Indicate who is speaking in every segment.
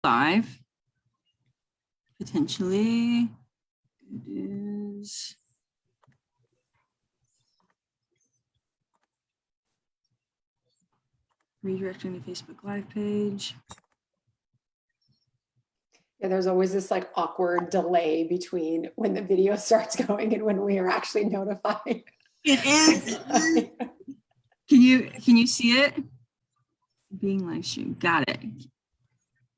Speaker 1: live. Potentially. It is. Redirecting the Facebook Live page.
Speaker 2: Yeah, there's always this like awkward delay between when the video starts going and when we are actually notified.
Speaker 1: It is. Can you see it? Being live streamed. Got it.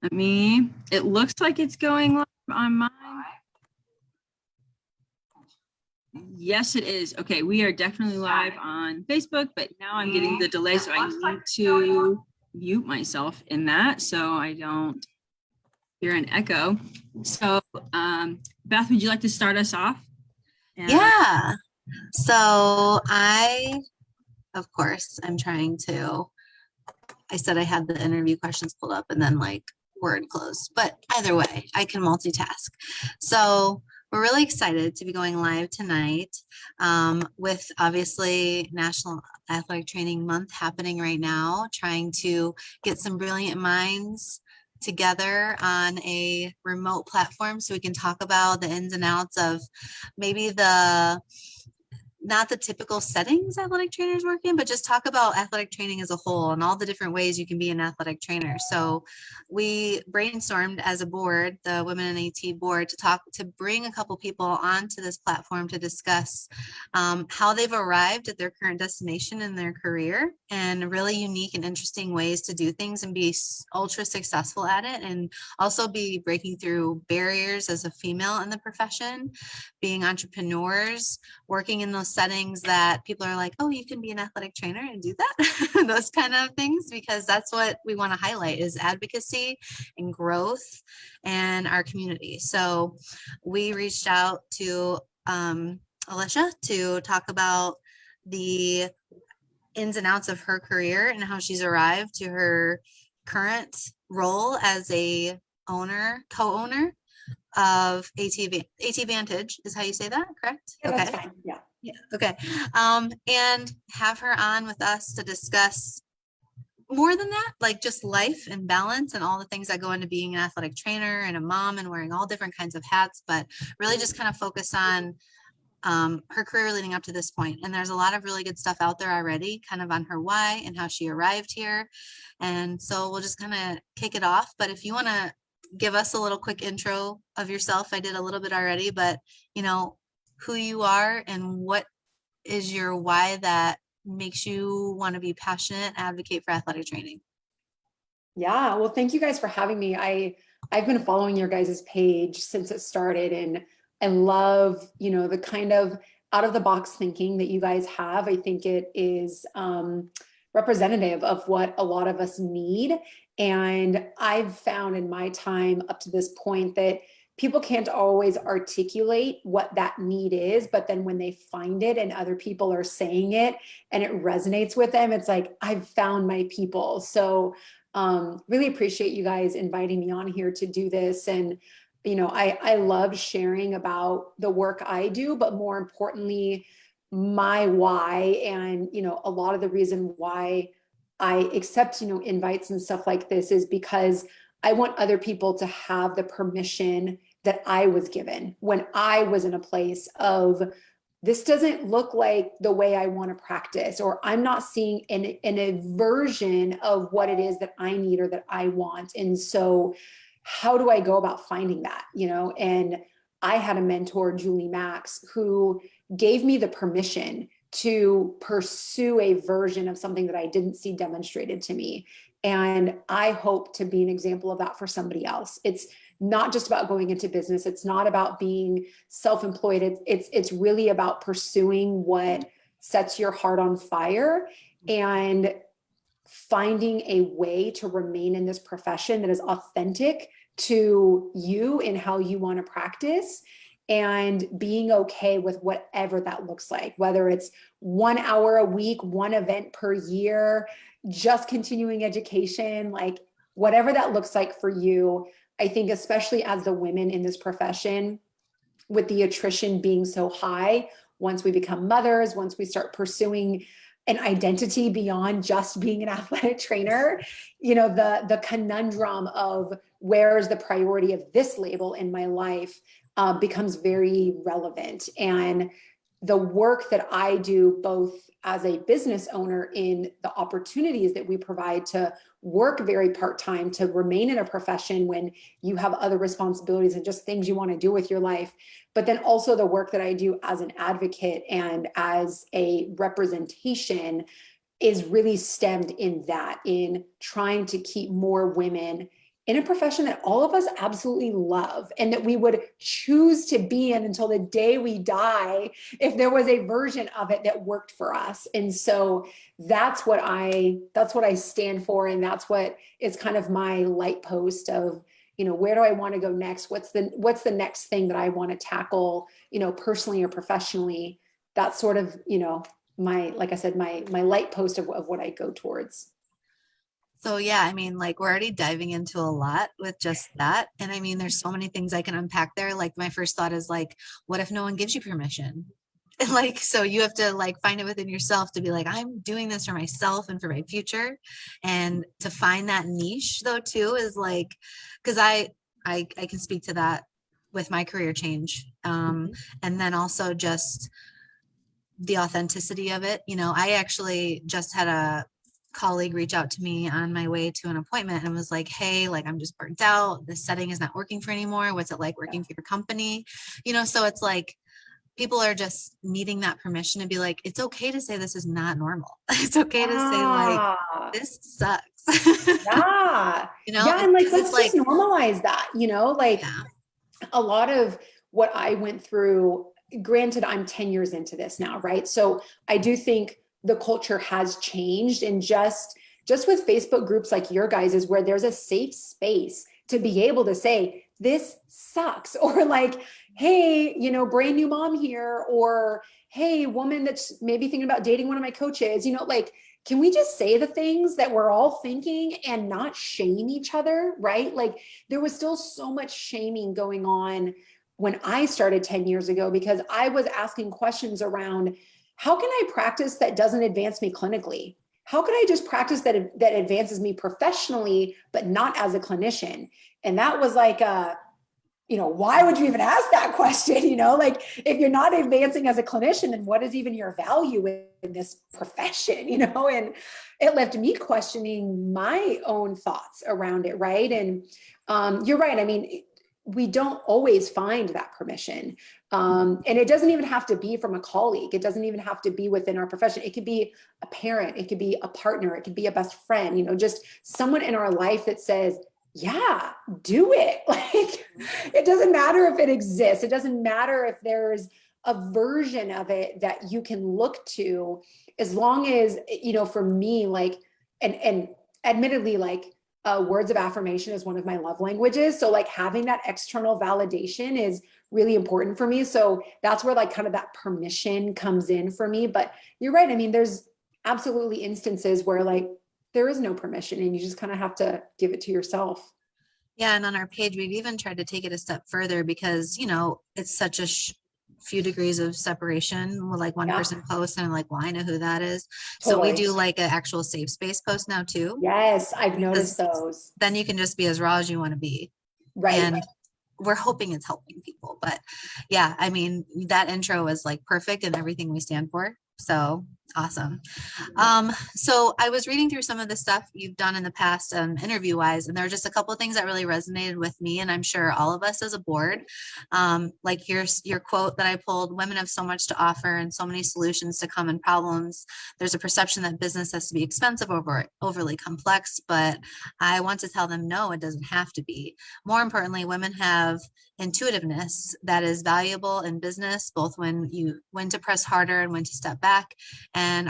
Speaker 1: It looks like it's going live on mine. Yes, it is. Okay, we are definitely live on Facebook, but now I'm getting the delay, so I need to mute myself in that so I don't hear an echo. So, Beth, would you like to start us off?
Speaker 3: Yeah. So of course, I'm trying to, I said I had the interview questions pulled up and then like word closed, but either way, I can multitask. So we're really excited to be going live tonight with obviously National Athletic Training Month happening right now, trying to get some brilliant minds together on a remote platform so we can talk about the ins and outs of maybe not the typical settings athletic trainers work in, but just talk about athletic training as a whole and all the different ways you can be an athletic trainer. So we brainstormed as a board, the Women in AT board, to bring a couple people onto this platform to discuss how they've arrived at their current destination in their career and really unique and interesting ways to do things and be ultra successful at it, and also be breaking through barriers as a female in the profession, being entrepreneurs, working in those settings that people are like, oh, you can be an athletic trainer and do that. Those kind of things, because that's what we want to highlight is advocacy and growth and our community. So we reached out to Alisha to talk about the ins and outs of her career and how she's arrived to her current role as a co-owner of AT Vantage is how you say that, correct?
Speaker 2: Yeah,
Speaker 3: okay.
Speaker 2: That's fine. Yeah.
Speaker 3: Yeah. Okay. And have her on with us to discuss more than that, like just life and balance and all the things that go into being an athletic trainer and a mom and wearing all different kinds of hats, but really just kind of focus on her career leading up to this point. And there's a lot of really good stuff out there already, kind of on her why and how she arrived here. And so we'll just kind of kick it off. But if you want to give us a little quick intro of yourself, I did a little bit already, but who you are and what is your why that makes you want to be passionate, advocate for athletic training.
Speaker 2: Yeah, well, thank you guys for having me. I've been following your guys' page since it started, and I love, the kind of out of the box thinking that you guys have. I think it is representative of what a lot of us need. And I've found in my time up to this point that people can't always articulate what that need is, but then when they find it and other people are saying it and it resonates with them, it's like, I've found my people. So really appreciate you guys inviting me on here to do this. And, I love sharing about the work I do, but more importantly, my why. And, a lot of the reason why I accept, invites and stuff like this is because I want other people to have the permission that I was given when I was in a place of, this doesn't look like the way I want to practice, or I'm not seeing a version of what it is that I need or that I want. And so how do I go about finding that, And I had a mentor, Julie Max, who gave me the permission to pursue a version of something that I didn't see demonstrated to me. And I hope to be an example of that for somebody else. It's not just about going into business. It's not about being self-employed. It's really about pursuing what sets your heart on fire and finding a way to remain in this profession that is authentic to you and how you want to practice, and being okay with whatever that looks like, whether it's 1 hour a week, one event per year, just continuing education, like whatever that looks like for you. I think especially as the women in this profession, with the attrition being so high, once we become mothers, once we start pursuing an identity beyond just being an athletic trainer, you know, the conundrum of where's the priority of this label in my life becomes very relevant. And the work that I do, both as a business owner in the opportunities that we provide to work very part-time, to remain in a profession when you have other responsibilities and just things you want to do with your life, but then also the work that I do as an advocate and as a representation is really stemmed in that, in trying to keep more women in a profession that all of us absolutely love and that we would choose to be in until the day we die if there was a version of it that worked for us. And so that's what I stand for, and that's what is kind of my light post of, you know, where do I want to go next? What's the next thing that I want to tackle, you know, personally or professionally? That's sort of, you know, like I said, my light post of what I go towards.
Speaker 3: So yeah, I mean, like we're already diving into a lot with just that. And I mean, there's so many things I can unpack there. Like my first thought is like, what if no one gives you permission? And like, so you have to like find it within yourself to be like, I'm doing this for myself and for my future. And to find that niche though, too, is like, cause I can speak to that with my career change. And then also just the authenticity of it. You know, I actually just had a colleague reach out to me on my way to an appointment and was like, hey, like I'm just burnt out. This setting is not working for anymore. What's it like working for your company? You know, so it's like people are just needing that permission to be like, it's okay to say this is not normal. It's okay to say like, this sucks.
Speaker 2: Yeah.
Speaker 3: You know,
Speaker 2: yeah. And like,
Speaker 3: it's
Speaker 2: let's just normalize that, you know, like a lot of what I went through, granted, I'm 10 years into this now, right? So I do think the culture has changed, and just with Facebook groups like your guys is where there's a safe space to be able to say, this sucks, or like, hey, you know, brand new mom here, or hey, woman that's maybe thinking about dating one of my coaches, you know, like, can we just say the things that we're all thinking and not shame each other, right? Like there was still so much shaming going on when I started 10 years ago, because I was asking questions around, how can I practice that doesn't advance me clinically? How can I just practice that advances me professionally, but not as a clinician? And that was like, you know, why would you even ask that question? You know, like if you're not advancing as a clinician, then what is even your value in this profession? You know, and it left me questioning my own thoughts around it, right? And you're right. I mean, we don't always find that permission. And it doesn't even have to be from a colleague. It doesn't even have to be within our profession. It could be a parent. It could be a partner. It could be a best friend, you know, just someone in our life that says, yeah, do it. Like, it doesn't matter if it exists. It doesn't matter if there's a version of it that you can look to, as long as, you know, for me, like, and admittedly, like, words of affirmation is one of my love languages. So like having that external validation is really important for me. So that's where like kind of that permission comes in for me. But you're right. I mean, there's absolutely instances where like there is no permission and you just kind of have to give it to yourself.
Speaker 3: Yeah. And on our page, we've even tried to take it a step further because, you know, it's such a few degrees of separation with like one person posts and I'm like, well, I know who that is. Totally. So we do like an actual safe space post now too.
Speaker 2: Yes, I've noticed those.
Speaker 3: Then you can just be as raw as you want to be.
Speaker 2: Right.
Speaker 3: And we're hoping it's helping people. But yeah, I mean, that intro is like perfect in everything we stand for. So awesome. So I was reading through some of the stuff you've done in the past, interview wise, and there are just a couple of things that really resonated with me, and I'm sure all of us as a board. Like your quote that I pulled: women have so much to offer and so many solutions to common problems. There's a perception that business has to be expensive or overly complex, but I want to tell them, no, it doesn't have to be. More importantly, women have intuitiveness that is valuable in business, both when to press harder and when to step back. And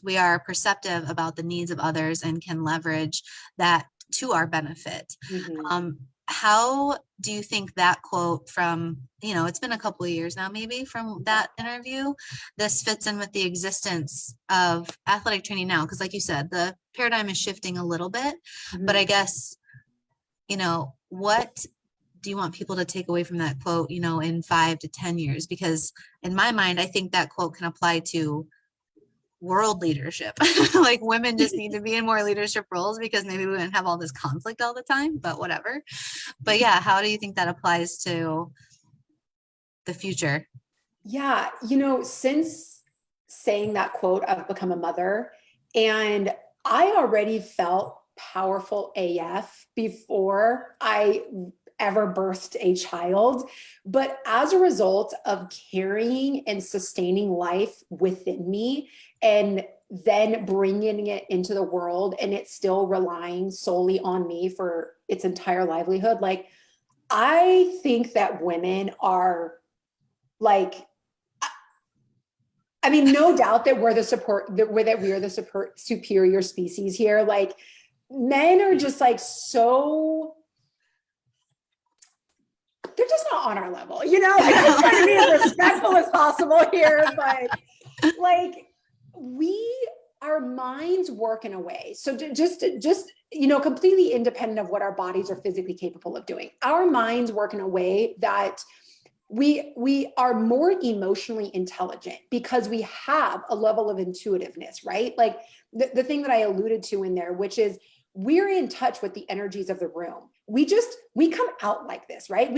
Speaker 3: we are perceptive about the needs of others and can leverage that to our benefit. Mm-hmm. How do you think that quote from, you know, it's been a couple of years now, maybe from that interview, this fits in with the existence of athletic training now? Because like you said, the paradigm is shifting a little bit, mm-hmm. but I guess, you know, what do you want people to take away from that quote, you know, in 5 to 10 years? Because in my mind, I think that quote can apply to world leadership. Like women just need to be in more leadership roles because maybe we wouldn't have all this conflict all the time, but whatever. But yeah, how do you think that applies to the future?
Speaker 2: Yeah, since saying that quote, I've become a mother, and I already felt powerful AF before I ever birthed a child. But as a result of carrying and sustaining life within me and then bringing it into the world, and it's still relying solely on me for its entire livelihood, like, I think that women are like, I mean, no doubt that we're the support, that we are the superior species here. Like, men are just like so, they're just not on our level, Like, I'm trying to be as respectful as possible here, but like, our minds work in a way. So just completely independent of what our bodies are physically capable of doing. Our minds work in a way that we are more emotionally intelligent because we have a level of intuitiveness, right? Like the thing that I alluded to in there, which is we're in touch with the energies of the room. We come out like this, right?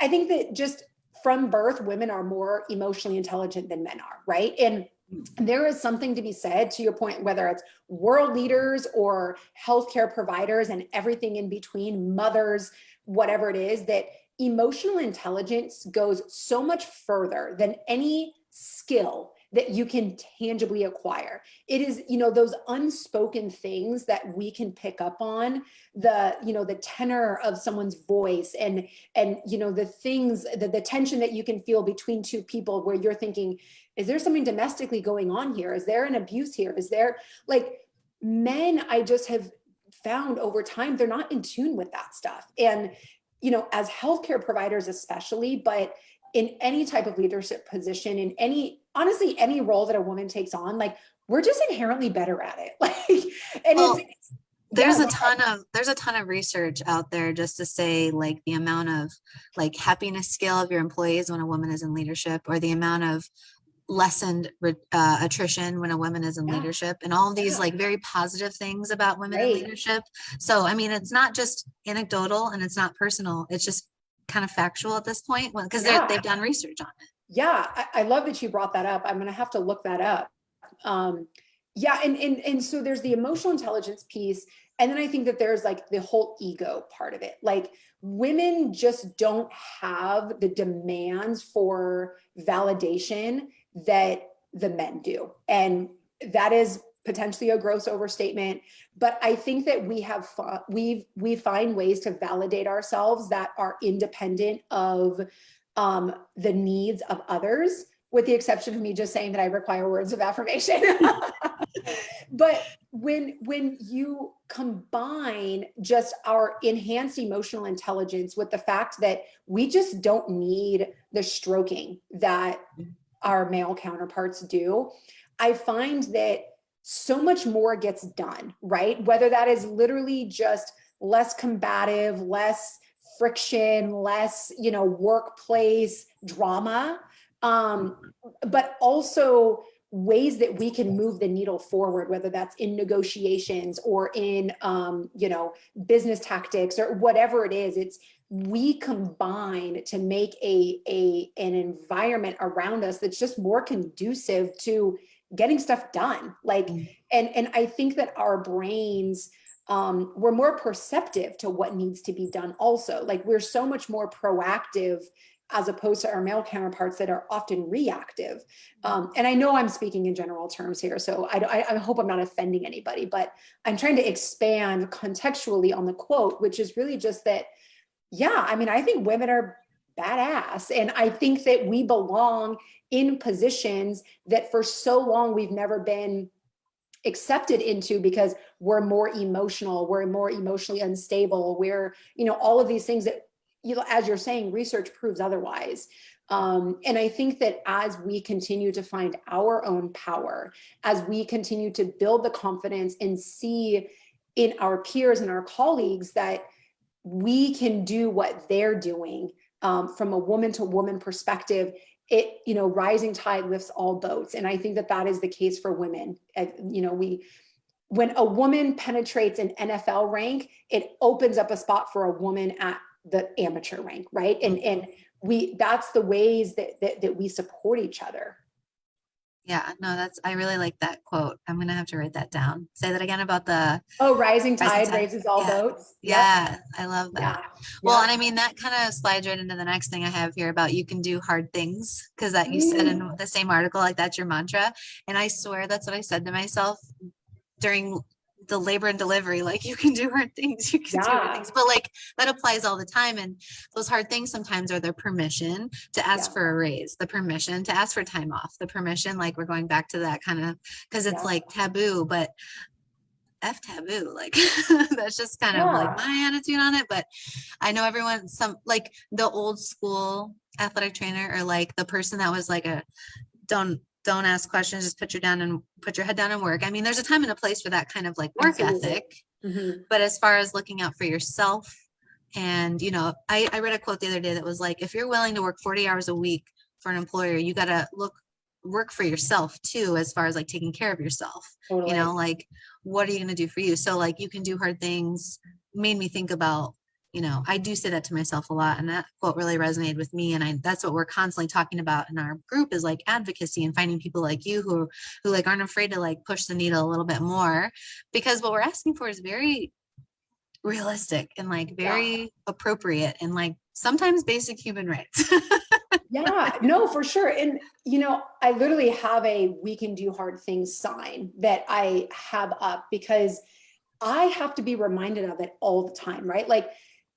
Speaker 2: I think that just from birth, women are more emotionally intelligent than men are, right? And there is something to be said, to your point, whether it's world leaders or healthcare providers and everything in between, mothers, whatever it is, that emotional intelligence goes so much further than any skill that you can tangibly acquire. It is, those unspoken things that we can pick up on, the tenor of someone's voice and the things, the tension that you can feel between two people where you're thinking, is there something domestically going on here? Is there an abuse here? Is there, like, men, I just have found over time, they're not in tune with that stuff. And as healthcare providers especially, but in any type of leadership position, in honestly, any role that a woman takes on, like, we're just inherently better at it. Like, and
Speaker 3: Well, there's
Speaker 2: yeah,
Speaker 3: a ton of research out there just to say, like, the amount of like happiness scale of your employees when a woman is in leadership, or the amount of lessened attrition when a woman is in leadership, and all of these like very positive things about women in leadership. So I mean, it's not just anecdotal and it's not personal, it's just kind of factual at this point, because they've done research on it.
Speaker 2: Yeah, I love that you brought that up. I'm gonna have to look that up. Yeah, and so there's the emotional intelligence piece, and then I think that there's like the whole ego part of it. Like, women just don't have the demands for validation that the men do. And that is potentially a gross overstatement, but I think that we find ways to validate ourselves that are independent of the needs of others, with the exception of me just saying that I require words of affirmation. But when you combine just our enhanced emotional intelligence with the fact that we just don't need the stroking that our male counterparts do, I find that so much more gets done, right? Whether that is literally just less combative, less friction, less, workplace drama, but also ways that we can move the needle forward, whether that's in negotiations or in, business tactics or whatever it is. We combine to make an environment around us that's just more conducive to getting stuff done. Like, and I think that our brains, we're more perceptive to what needs to be done also. Like, we're so much more proactive as opposed to our male counterparts that are often reactive. And I know I'm speaking in general terms here, so I hope I'm not offending anybody, but I'm trying to expand contextually on the quote, which is really just that, yeah, I mean, I think women are badass. And I think that we belong in positions that for so long we've never been accepted into, because we're more emotional, we're more emotionally unstable, we're, all of these things that, as you're saying, research proves otherwise. And I think that as we continue to find our own power, as we continue to build the confidence and see in our peers and our colleagues that we can do what they're doing, from a woman to woman perspective, it, you know, rising tide lifts all boats. And I think that that is the case for women. You know, when a woman penetrates an NFL rank, it opens up a spot for a woman at the amateur rank, right? And that's the ways that we support each other.
Speaker 3: Yeah, no, I really like that quote. I'm gonna have to write that down. Say that again about the
Speaker 2: Rising tide raises all
Speaker 3: Yeah.
Speaker 2: boats. Yep.
Speaker 3: Yeah, I love that.
Speaker 2: Yeah.
Speaker 3: Well,
Speaker 2: Yeah.
Speaker 3: and I mean, that kind of slides right into the next thing I have here about you can do hard things, because that you said in the same article, like that's your mantra. And I swear that's what I said to myself during the labor and delivery, like you can do hard things, you can do hard things, but like that applies all the time. And those hard things sometimes are the permission to ask for a raise, the permission to ask for time off, the permission, like we're going back to that kind of, because it's like taboo, but F taboo, like that's just kind of like my attitude on it. But I know everyone, some like the old school athletic trainer, or like the person that was like don't ask questions, just put your head down and work. I mean, there's a time and a place for that kind of like work ethic. But as far as looking out for yourself, and you know, I read a quote the other day that was like, if you're willing to work 40 hours a week for an employer, you got to work for yourself too, as far as like taking care of yourself. You know, like what are you going to do for you? So like you can do hard things made me think about, you know, I do say that to myself a lot, and that quote really resonated with me. And that's what we're constantly talking about in our group, is like advocacy and finding people like you who like aren't afraid to like push the needle a little bit more, because what we're asking for is very realistic and like very appropriate and like sometimes basic human rights.
Speaker 2: Yeah, no, for sure. And, you know, I literally have a "we can do hard things" sign that I have up, because I have to be reminded of it all the time, right? Like,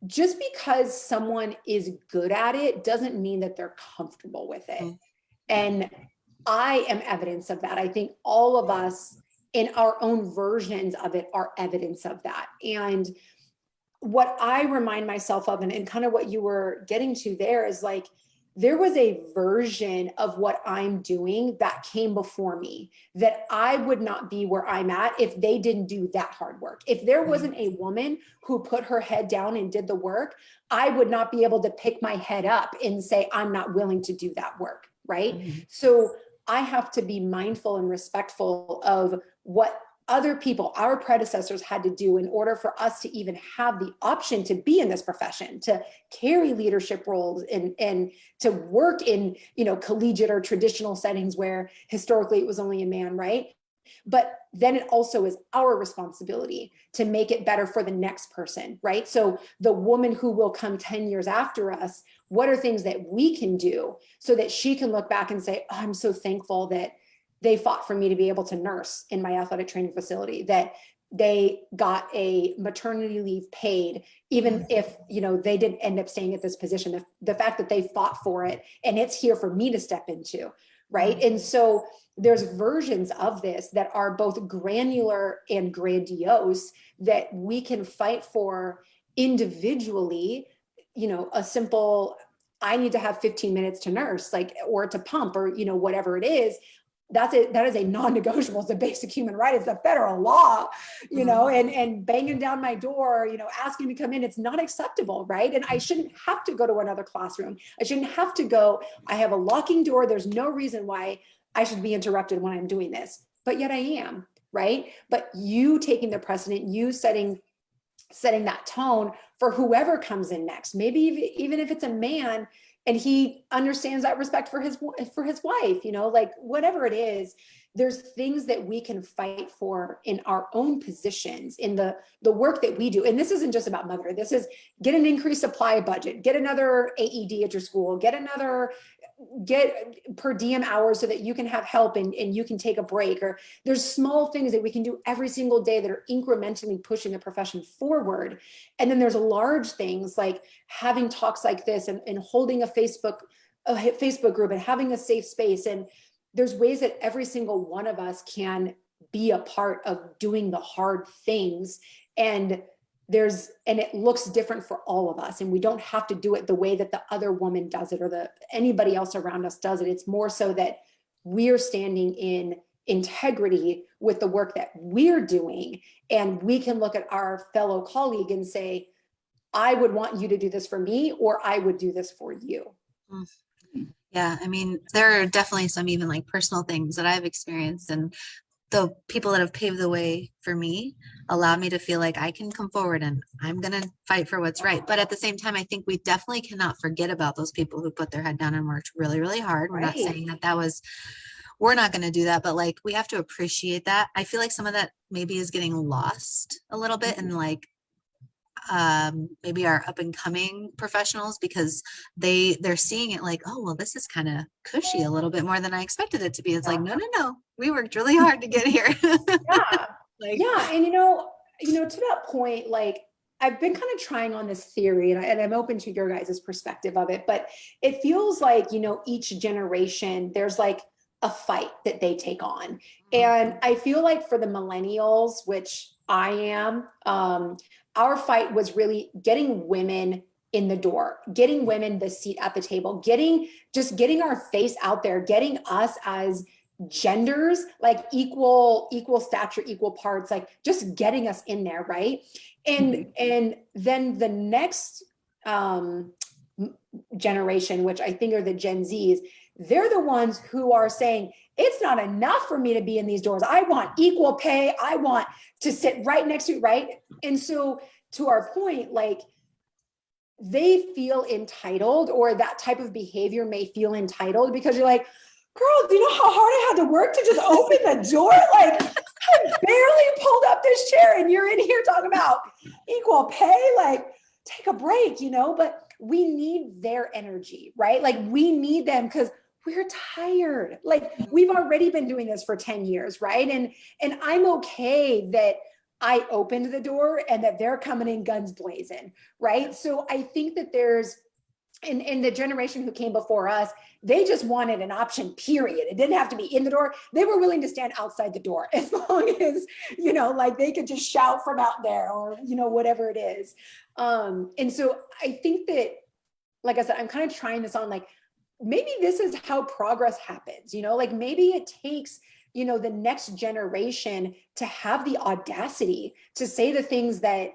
Speaker 2: just because someone is good at it doesn't mean that they're comfortable with it. And I am evidence of that. I think all of us in our own versions of it are evidence of that. And what I remind myself of, and kind of what you were getting to there, is like, there was a version of what I'm doing that came before me that I would not be where I'm at if they didn't do that hard work. If there wasn't a woman who put her head down and did the work, I would not be able to pick my head up and say, I'm not willing to do that work, right? So I have to be mindful and respectful of what other people, our predecessors, had to do in order for us to even have the option to be in this profession, to carry leadership roles and to work in, you know, collegiate or traditional settings where historically it was only a man, right? But then it also is our responsibility to make it better for the next person, right? So the woman who will come 10 years after us, what are things that we can do so that she can look back and say, oh, I'm so thankful that they fought for me to be able to nurse in my athletic training facility, that they got a maternity leave paid, even if, you know, they didn't end up staying at this position, the fact that they fought for it and it's here for me to step into, right? And so there's versions of this that are both granular and grandiose that we can fight for individually. You know, a simple, I need to have 15 minutes to nurse, like, or to pump, or, you know, whatever it is. That is a non-negotiable. It's a basic human right. It's a federal law, you know, and banging down my door, you know, asking to come in, it's not acceptable, right? And I shouldn't have to go to another classroom. I shouldn't have to go, I have a locking door. There's no reason why I should be interrupted when I'm doing this, but yet I am, right? But you taking the precedent, you setting that tone for whoever comes in next, maybe even if it's a man, and he understands that respect for his wife, you know, like whatever it is, there's things that we can fight for in our own positions, in the work that we do. And this isn't just about motherhood. This is get an increased supply budget, get another AED at your school, get per diem hours so that you can have help and you can take a break. Or there's small things that we can do every single day that are incrementally pushing the profession forward. And then there's large things like having talks like this and holding a Facebook group and having a safe space. And there's ways that every single one of us can be a part of doing the hard things. And it looks different for all of us. And we don't have to do it the way that the other woman does it or anybody else around us does it. It's more so that we're standing in integrity with the work that we're doing. And we can look at our fellow colleague and say, I would want you to do this for me, or I would do this for you.
Speaker 3: Yeah, I mean, there are definitely some even like personal things that I've experienced, and the people that have paved the way for me allowed me to feel like I can come forward and I'm going to fight for what's right. But at the same time, I think we definitely cannot forget about those people who put their head down and worked really, really hard. We're not
Speaker 2: Right.
Speaker 3: saying that we're not going to do that, but like we have to appreciate that. I feel like some of that maybe is getting lost a little bit, and like maybe our up and coming professionals, because they're seeing it like, oh well, this is kind of cushy a little bit more than I expected it to be. It's like, no, no, no, we worked really hard to get here.
Speaker 2: Yeah.
Speaker 3: Like,
Speaker 2: Yeah. And to that point, like I've been kind of trying on this theory, and I'm open to your guys' perspective of it, but it feels like, each generation, there's like a fight that they take on. And I feel like for the millennials, which I am, our fight was really getting women in the door, getting women the seat at the table, getting our face out there, getting us as genders like equal stature, equal parts, like just getting us in there, right? And then the next generation, which I think are the Gen Zs, they're the ones who are saying, it's not enough for me to be in these doors. I want equal pay. I want to sit right next to you, right? And so to our point, like they feel entitled, or that type of behavior may feel entitled, because you're like, girl, do you know how hard I had to work to just open the door? Like I barely pulled up this chair and you're in here talking about equal pay. Like take a break, but we need their energy, right? Like we need them because we're tired. Like we've already been doing this for 10 years, right? And I'm okay that I opened the door and that they're coming in guns blazing, right? So I think that there's, in the generation who came before us, they just wanted an option, period. It didn't have to be in the door. They were willing to stand outside the door as long as, like they could just shout from out there, or, whatever it is. And so I think that, like I said, I'm kind of trying this on, like, maybe this is how progress happens, like maybe it takes, the next generation to have the audacity to say the things that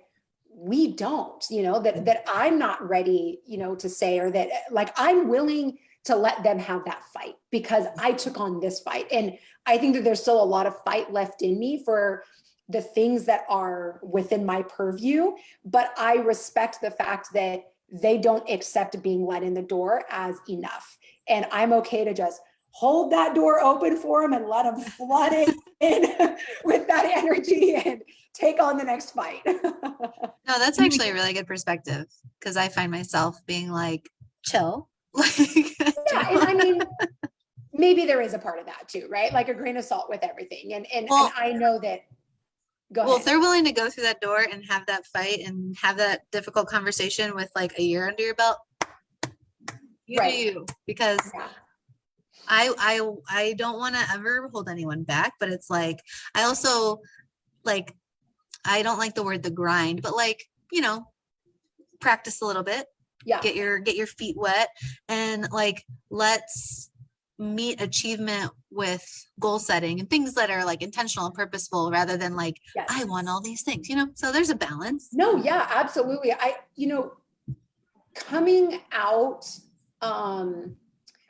Speaker 2: we don't, that I'm not ready, to say, or that like I'm willing to let them have that fight because I took on this fight. And I think that there's still a lot of fight left in me for the things that are within my purview, but I respect the fact that they don't accept being let in the door as enough. And I'm okay to just hold that door open for them and let them flood in with that energy and take on the next fight.
Speaker 3: no, that's actually a really good perspective, because I find myself being like, chill. Like,
Speaker 2: Yeah, and I mean, maybe there is a part of that too, right? Like a grain of salt with everything. And I know that, go
Speaker 3: well,
Speaker 2: ahead.
Speaker 3: if they're willing to go through that door and have that fight and have that difficult conversation with like a year under your belt, you do you, because
Speaker 2: Yeah.
Speaker 3: I don't want to ever hold anyone back, but it's like, I also like, I don't like the word the grind, but like, practice a little bit,
Speaker 2: Yeah.
Speaker 3: get your feet wet, and like, let's meet achievement with goal setting and things that are like intentional and purposeful, rather than like,
Speaker 2: Yes.
Speaker 3: I want all these things, so there's a balance.
Speaker 2: No, yeah, absolutely. Coming out,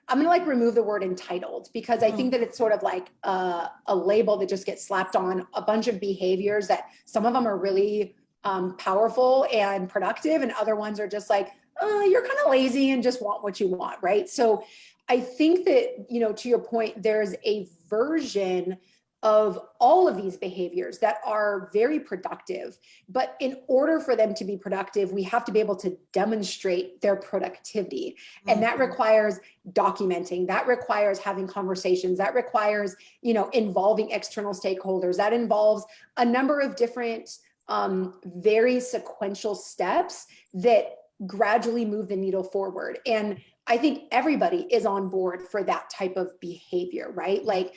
Speaker 2: I'm gonna like remove the word entitled, because I think that it's sort of like a label that just gets slapped on a bunch of behaviors that some of them are really powerful and productive, and other ones are just like, you're kind of lazy and just want what you want, right? So I think that, to your point, there's a version of all of these behaviors that are very productive. But in order for them to be productive, we have to be able to demonstrate their productivity. And that requires documenting, that requires having conversations, that requires, involving external stakeholders, that involves a number of different, very sequential steps that gradually move the needle forward. And I think everybody is on board for that type of behavior, right? Like,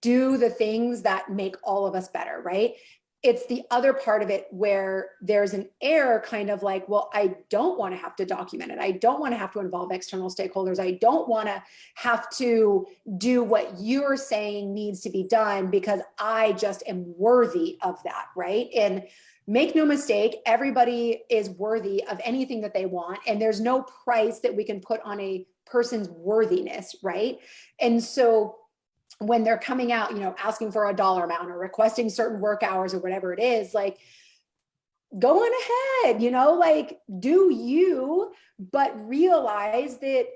Speaker 2: do the things that make all of us better, right? It's the other part of it where there's an error, kind of like, well, I don't want to have to document it. I don't want to have to involve external stakeholders. I don't want to have to do what you're saying needs to be done because I just am worthy of that, right? And make no mistake, everybody is worthy of anything that they want. And there's no price that we can put on a person's worthiness, right? And so when they're coming out, asking for a dollar amount or requesting certain work hours or whatever it is, like, go on ahead, like, do you, but realize that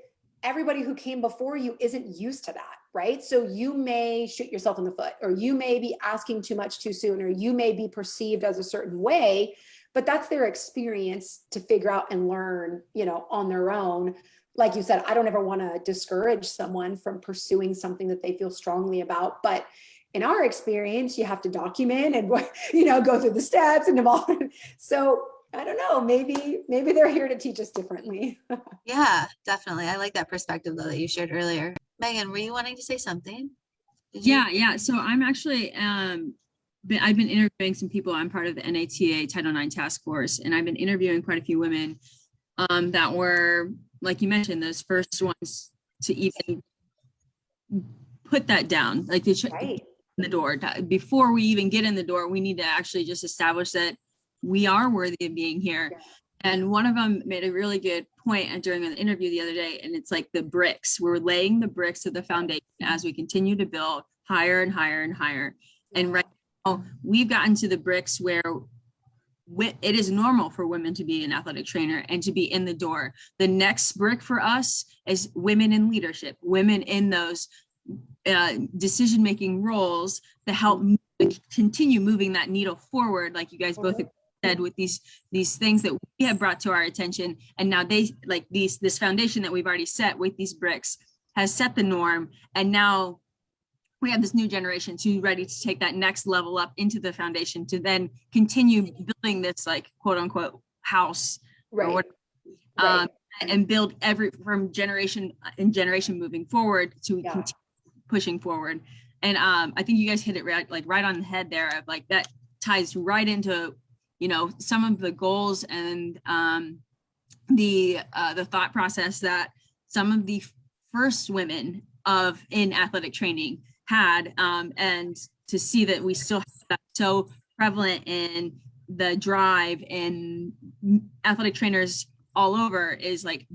Speaker 2: everybody who came before you isn't used to that, right? So you may shoot yourself in the foot, or you may be asking too much too soon, or you may be perceived as a certain way, but that's their experience to figure out and learn, on their own. Like you said, I don't ever want to discourage someone from pursuing something that they feel strongly about, but in our experience, you have to document and, go through the steps and evolve. So I don't know, maybe they're here to teach us differently.
Speaker 3: Yeah, definitely. I like that perspective though that you shared earlier. Megan, were you wanting to say something?
Speaker 1: Yeah. So I'm actually, I've been interviewing some people. I'm part of the NATA Title IX task force, and I've been interviewing quite a few women that were, like you mentioned, those first ones to even put that down, like
Speaker 2: Right.
Speaker 1: in the door. Before we even get in the door, we need to actually just establish that we are worthy of being here.
Speaker 2: Yeah.
Speaker 1: And one of them made a really good point during an interview the other day, and it's like the bricks. We're laying the bricks of the foundation as we continue to build higher and higher and higher. And right now, we've gotten to the bricks where it is normal for women to be an athletic trainer and to be in the door. The next brick for us is women in leadership, women in those decision-making roles that help continue moving that needle forward, like you guys both said, with these things that we have brought to our attention. And now this foundation that we've already set with these bricks has set the norm. And now we have this new generation who's ready to take that next level up into the foundation to then continue building this, like, quote unquote house,
Speaker 2: Right.
Speaker 1: or whatever, and build from generation in generation moving forward to continue pushing forward. And I think you guys hit it right on the head there, of like, that ties right into, some of the goals and the thought process that some of the first women in athletic training had, and to see that we still have that so prevalent in the drive and athletic trainers all over is like,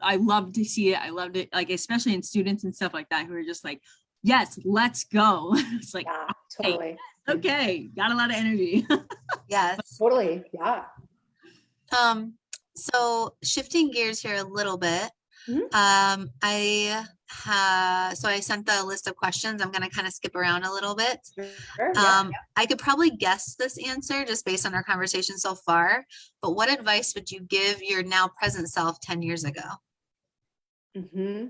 Speaker 1: I love to see it. I loved it, like, especially in students and stuff like that, who are just like, yes, let's go. It's like,
Speaker 2: Yeah, totally.
Speaker 1: hey, okay, got a lot of energy.
Speaker 3: Yes.
Speaker 2: Totally. Yeah.
Speaker 3: So shifting gears here a little bit,
Speaker 2: Mhm.
Speaker 3: so I sent the list of questions. I'm going to kind of skip around a little bit.
Speaker 2: Sure. Yeah.
Speaker 3: I could probably guess this answer just based on our conversation so far, but what advice would you give your now present self 10 years ago?
Speaker 2: Mm-hmm.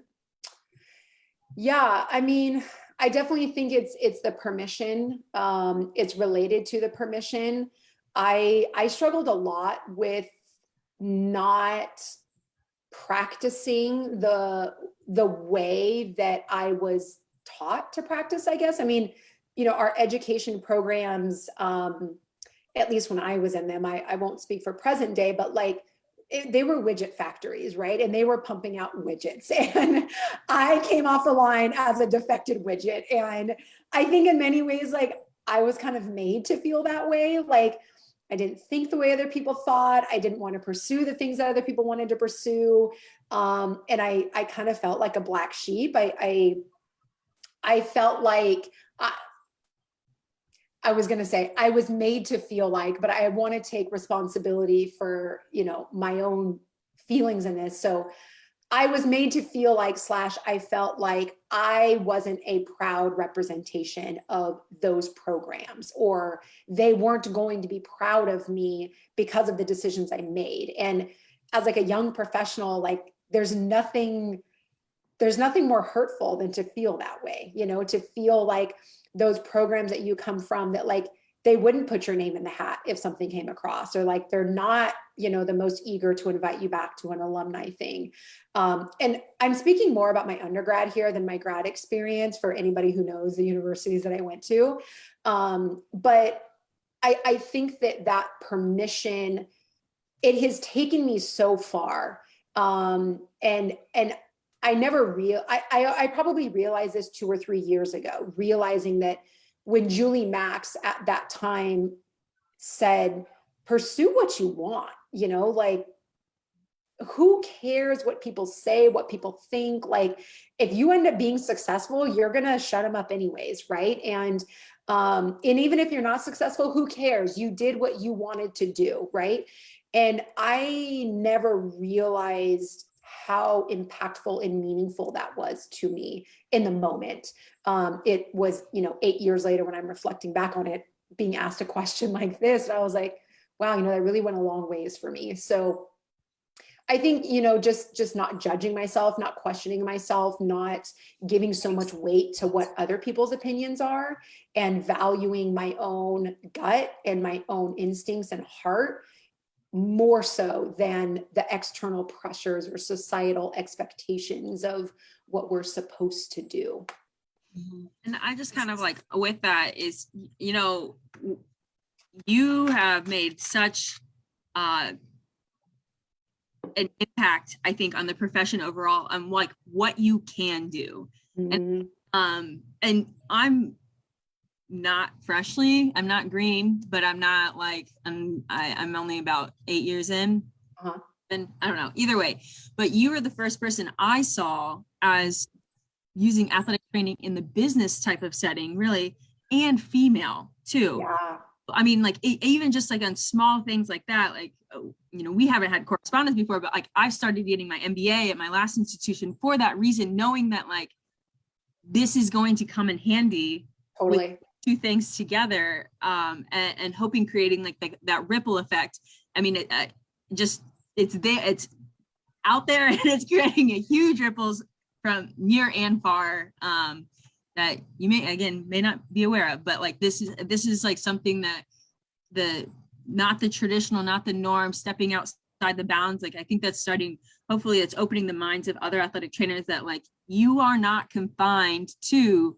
Speaker 2: Yeah, I mean, I definitely think it's the permission. It's related to the permission. I struggled a lot with not practicing the way that I was taught to practice, I guess. I mean, our education programs, at least when I was in them, I won't speak for present day, but like, they were widget factories, right? And they were pumping out widgets. And I came off the line as a defected widget. And I think in many ways, like, I was kind of made to feel that way. Like, I didn't think the way other people thought. I didn't want to pursue the things that other people wanted to pursue. And I kind of felt like a black sheep. I felt like, I was going to say I was made to feel like, but I want to take responsibility for, my own feelings in this. So I was made to feel like / I felt like I wasn't a proud representation of those programs, or they weren't going to be proud of me because of the decisions I made. And as like a young professional, like, there's nothing more hurtful than to feel that way, to feel like those programs that you come from, that like, they wouldn't put your name in the hat if something came across, or like, they're not, the most eager to invite you back to an alumni thing. And I'm speaking more about my undergrad here than my grad experience for anybody who knows the universities that I went to. But I think that permission, it has taken me so far. And I probably realized this 2 or 3 years ago, realizing that when Julie Max at that time said, pursue what you want, like, who cares what people say, what people think? Like, if you end up being successful, you're gonna shut them up anyways, right? And even if you're not successful, who cares? You did what you wanted to do, right? And I never realized how impactful and meaningful that was to me in the moment. It was, 8 years later when I'm reflecting back on it, being asked a question like this, and I was like, wow, that really went a long ways for me. So I think, just not judging myself, not questioning myself, not giving so much weight to what other people's opinions are, and valuing my own gut and my own instincts and heart more so than the external pressures or societal expectations of what we're supposed to do.
Speaker 1: And I just kind of like with that is, you have made such an impact, I think, on the profession overall, on like what you can do.
Speaker 2: Mm-hmm.
Speaker 1: And I'm not green, but I'm not like, I'm only about 8 years in.
Speaker 2: Uh-huh.
Speaker 1: And I don't know, either way, but you were the first person I saw as using athletic training in the business type of setting, really, and female too.
Speaker 2: Yeah.
Speaker 1: I mean, like even just like on small things like that, like, we haven't had correspondence before, but like I started getting my MBA at my last institution for that reason, knowing that like this is going to come in handy.
Speaker 2: Totally.
Speaker 1: With two things together, and hoping creating like that ripple effect. I mean, it's there, it's out there, and it's creating a huge ripples from near and far, that you may not be aware of, but like this is like something that not the traditional, not the norm, stepping outside the bounds. Like I think that's starting, hopefully it's opening the minds of other athletic trainers that like you are not confined to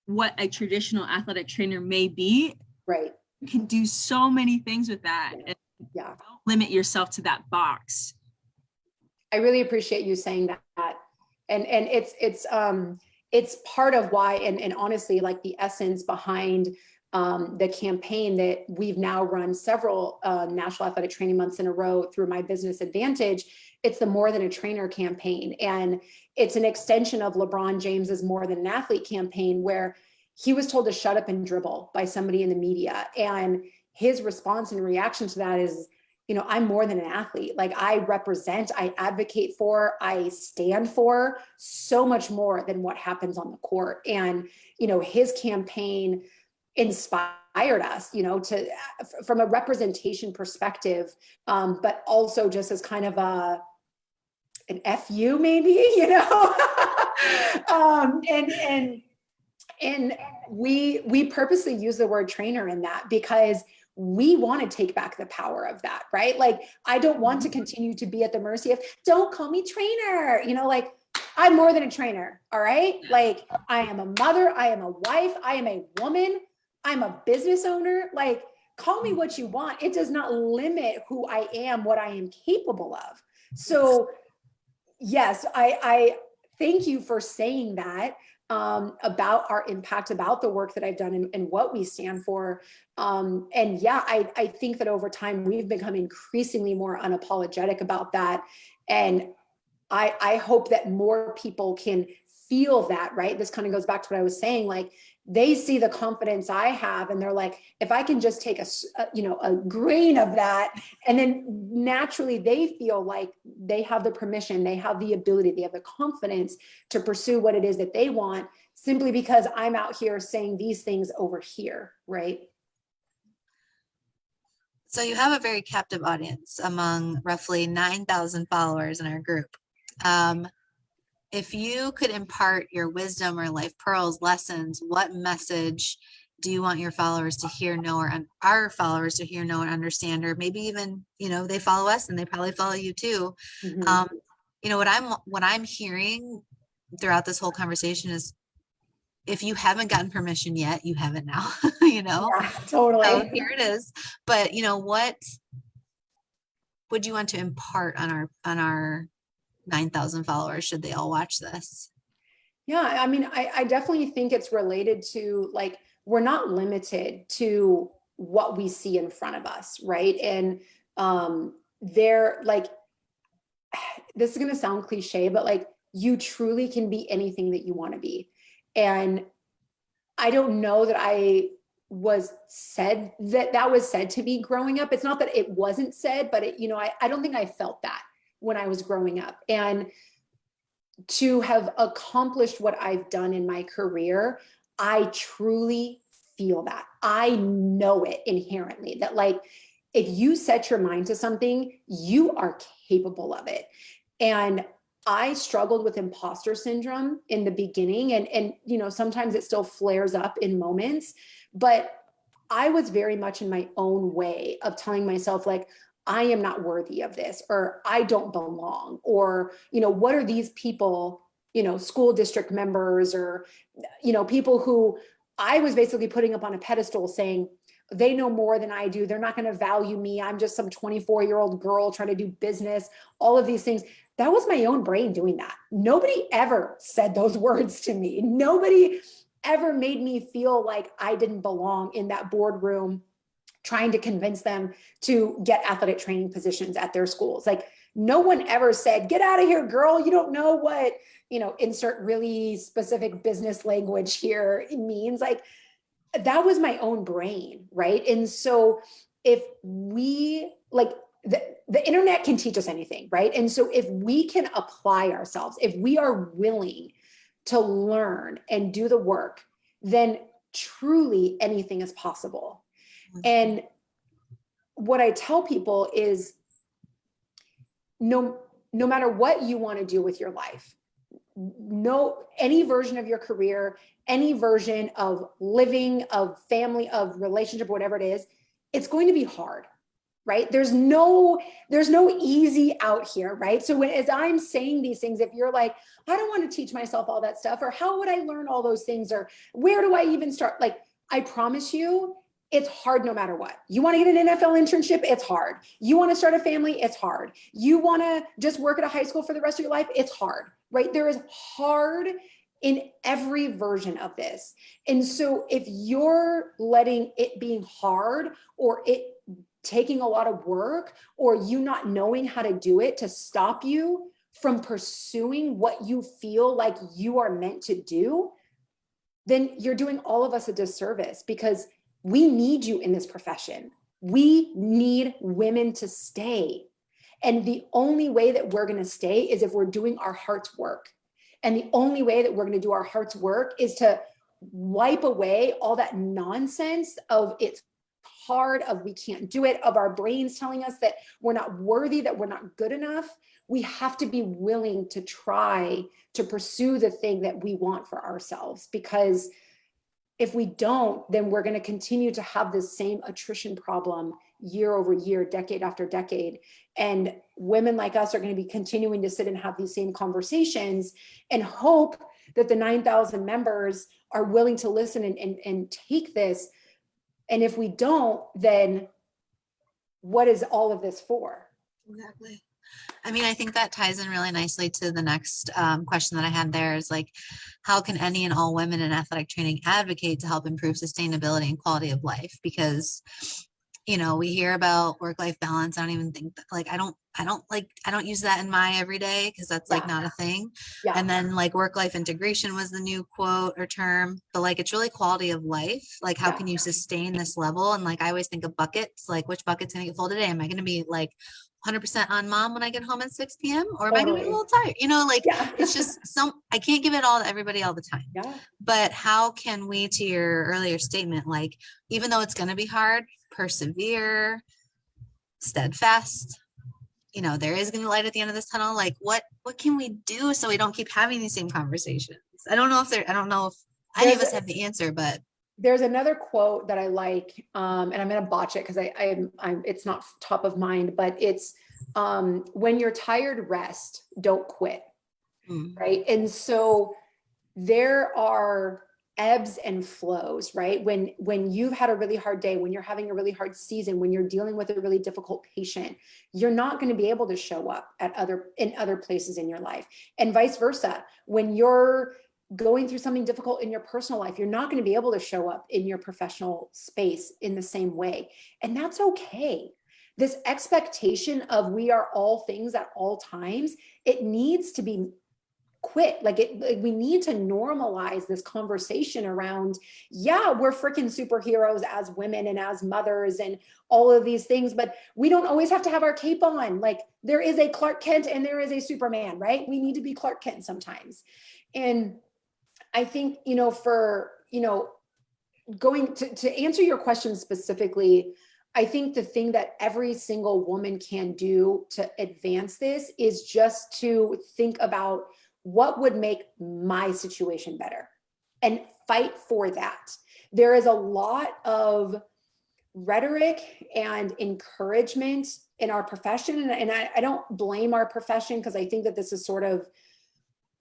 Speaker 1: what a traditional athletic trainer may be.
Speaker 2: Right.
Speaker 1: You can do so many things with that.
Speaker 2: Yeah.
Speaker 1: And
Speaker 2: Yeah.
Speaker 1: don't limit yourself to that box.
Speaker 2: I really appreciate you saying that. And it's part of why, and honestly, like the essence behind the campaign that we've now run several National Athletic Training Months in a row through My Business Advantage. It's the More Than a Trainer campaign. And it's an extension of LeBron James's More Than an Athlete campaign, where he was told to shut up and dribble by somebody in the media. And his response and reaction to that is, I'm more than an athlete. Like I represent, I advocate for, I stand for so much more than what happens on the court. And, his campaign inspired us, to, from a representation perspective, but also just as kind of an FU maybe, and we purposely use the word trainer in that because we want to take back the power of that, right? Like, I don't want to continue to be at the mercy of, don't call me trainer, like I'm more than a trainer. All right. Like I am a mother, I am a wife, I am a woman, I'm a business owner. Like, call me what you want. It does not limit who I am, what I am capable of. So yes, I thank you for saying that. About our impact, about the work that I've done and what we stand for. And yeah, I think that over time we've become increasingly more unapologetic about that. And I hope that more people can feel that, right? This kind of goes back to what I was saying, like they see the confidence I have and they're like, if I can just take a grain of that, and then naturally they feel like they have the permission, they have the ability, they have the confidence to pursue what it is that they want, simply because I'm out here saying these things over here, right?
Speaker 3: So you have a very captive audience among roughly 9,000 followers in our group. If you could impart your wisdom or life pearls, lessons, what message do you want your followers to hear, know, or our followers to hear, know, and understand, or maybe even, they follow us and they probably follow you too. Mm-hmm. What I'm hearing throughout this whole conversation is, if you haven't gotten permission yet, you have it now,
Speaker 2: Yeah, totally.
Speaker 3: So here it is. But, what would you want to impart on our 9,000 followers should they all watch this?
Speaker 2: Yeah, I mean, I definitely think it's related to, like, we're not limited to what we see in front of us, right? And they're like, this is going to sound cliche, but like, you truly can be anything that you want to be. And I don't know that that was said to me growing up. It's not that it wasn't said, but I don't think I felt that when I was growing up. And to have accomplished what I've done in my career, I truly feel that. I know it inherently, that like, if you set your mind to something, you are capable of it. And I struggled with imposter syndrome in the beginning, and sometimes it still flares up in moments, but I was very much in my own way of telling myself like, I am not worthy of this, or I don't belong, or, what are these people, school district members, or, people who I was basically putting up on a pedestal saying, they know more than I do. They're not going to value me. I'm just some 24-year-old girl trying to do business, all of these things. That was my own brain doing that. Nobody ever said those words to me. Nobody ever made me feel like I didn't belong in that boardroom trying to convince them to get athletic training positions at their schools. Like, no one ever said, get out of here, girl. You don't know what, insert really specific business language here means. Like, that was my own brain, right? And so if we, like, the internet can teach us anything, right? And so if we can apply ourselves, if we are willing to learn and do the work, then truly anything is possible. And what I tell people is, no matter what you want to do with your life, any version of your career, any version of living, of family, of relationship, whatever it is, it's going to be hard, right? There's no easy out here, right? So as I'm saying these things, if you're like, I don't want to teach myself all that stuff, or how would I learn all those things, or where do I even start? Like, I promise you, it's hard no matter what. You want to get an NFL internship? It's hard. You want to start a family? It's hard. You want to just work at a high school for the rest of your life? It's hard, right? There is hard in every version of this. And so if you're letting it being hard, or it taking a lot of work, or you not knowing how to do it to stop you from pursuing what you feel like you are meant to do, then you're doing all of us a disservice, because we need you in this profession. We need women to stay. And the only way that we're going to stay is if we're doing our heart's work. And the only way that we're going to do our heart's work is to wipe away all that nonsense of it's hard, of we can't do it, of our brains telling us that we're not worthy, that we're not good enough. We have to be willing to try to pursue the thing that we want for ourselves, because if we don't, then we're going to continue to have this same attrition problem year over year, decade after decade. And women like us are going to be continuing to sit and have these same conversations and hope that the 9,000 members are willing to listen and take this. And if we don't, then what is all of this for?
Speaker 3: Exactly. I mean, I think that ties in really nicely to the next question that I had there is like, how can any and all women in athletic training advocate to help improve sustainability and quality of life? Because, we hear about work-life balance. I don't even think that, like, I don't use that in my everyday, because that's like not a thing.
Speaker 2: Yeah.
Speaker 3: And then like work-life integration was the new quote or term, but like, it's really quality of life. Like, how can you sustain this level? And like, I always think of buckets, like which bucket's gonna get full today? Am I gonna be like 100% on mom when I get home at 6 p.m. or am I gonna be a little tired? It's just I can't give it all to everybody all the time.
Speaker 2: Yeah.
Speaker 3: But how can we, to your earlier statement, like, even though it's gonna be hard, persevere, steadfast, there is gonna be light at the end of this tunnel. Like, what can we do so we don't keep having these same conversations? I don't know if any of us have the answer, but
Speaker 2: there's another quote that I like, and I'm going to botch it because it's not top of mind, but it's when you're tired, rest, don't quit. Right. And so there are ebbs and flows, right? When you've had a really hard day, when you're having a really hard season, when you're dealing with a really difficult patient, you're not going to be able to show up in other places in your life, and vice versa. When you're going through something difficult in your personal life, you're not going to be able to show up in your professional space in the same way. And that's okay. this expectation of we are all things at all times, it needs to be quit. Like we need to normalize this conversation around, yeah, we're freaking superheroes as women and as mothers and all of these things, but we don't always have to have our cape on. Like there is a Clark Kent and there is a Superman, right? We need to be Clark Kent sometimes. And I think, for, going to answer your question specifically, I think the thing that every single woman can do to advance this is just to think about what would make my situation better and fight for that. There is a lot of rhetoric and encouragement in our profession. And I don't blame our profession, because I think that this is sort of,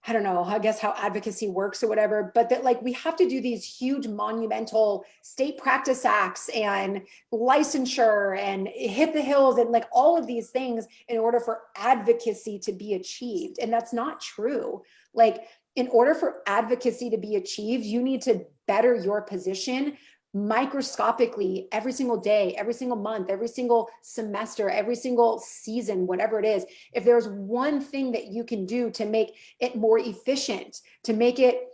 Speaker 2: I don't know, I guess how advocacy works or whatever, but that like we have to do these huge monumental state practice acts and licensure and hit the hills and like all of these things in order for advocacy to be achieved. And that's not true. Like in order for advocacy to be achieved, you need to better your position microscopically every single day, every single month, every single semester, every single season, whatever it is. If there's one thing that you can do to make it more efficient, to make it,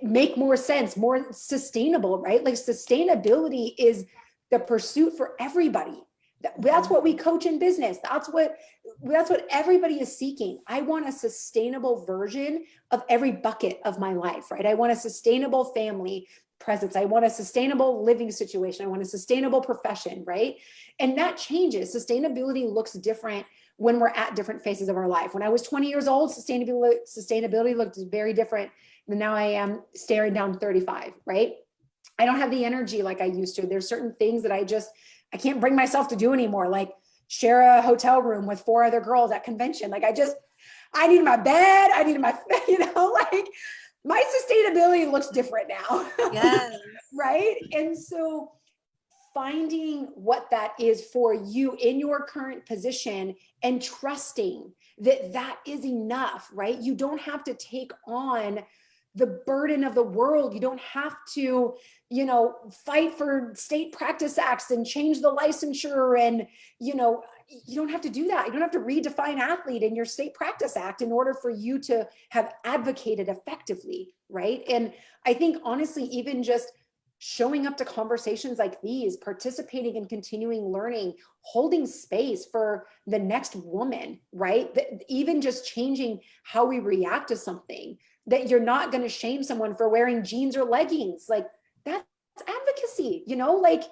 Speaker 2: make more sense, more sustainable, right? Like sustainability is the pursuit for everybody. That's what we coach in business. That's what everybody is seeking. I want a sustainable version of every bucket of my life, right? I want a sustainable family presence. I want a sustainable living situation. I want a sustainable profession, right? And that changes. Sustainability looks different when we're at different phases of our life. When I was 20 years old, sustainability looked very different than now I am staring down 35, right? I don't have the energy like I used to. There's certain things that I can't bring myself to do anymore. Like share a hotel room with 4 other girls at convention. Like I need my bed. I need my, like my sustainability looks different now.
Speaker 3: Yes.
Speaker 2: Right. And so finding what that is for you in your current position and trusting that that is enough, right? You don't have to take on the burden of the world. You don't have to, fight for state practice acts and change the licensure. And, you don't have to do that. You don't have to redefine athlete in your state practice act in order for you to have advocated effectively, right? And I think honestly, even just showing up to conversations like these, participating in continuing learning, holding space for the next woman, right? Even just changing how we react to something, that you're not going to shame someone for wearing jeans or leggings. Like that's advocacy, like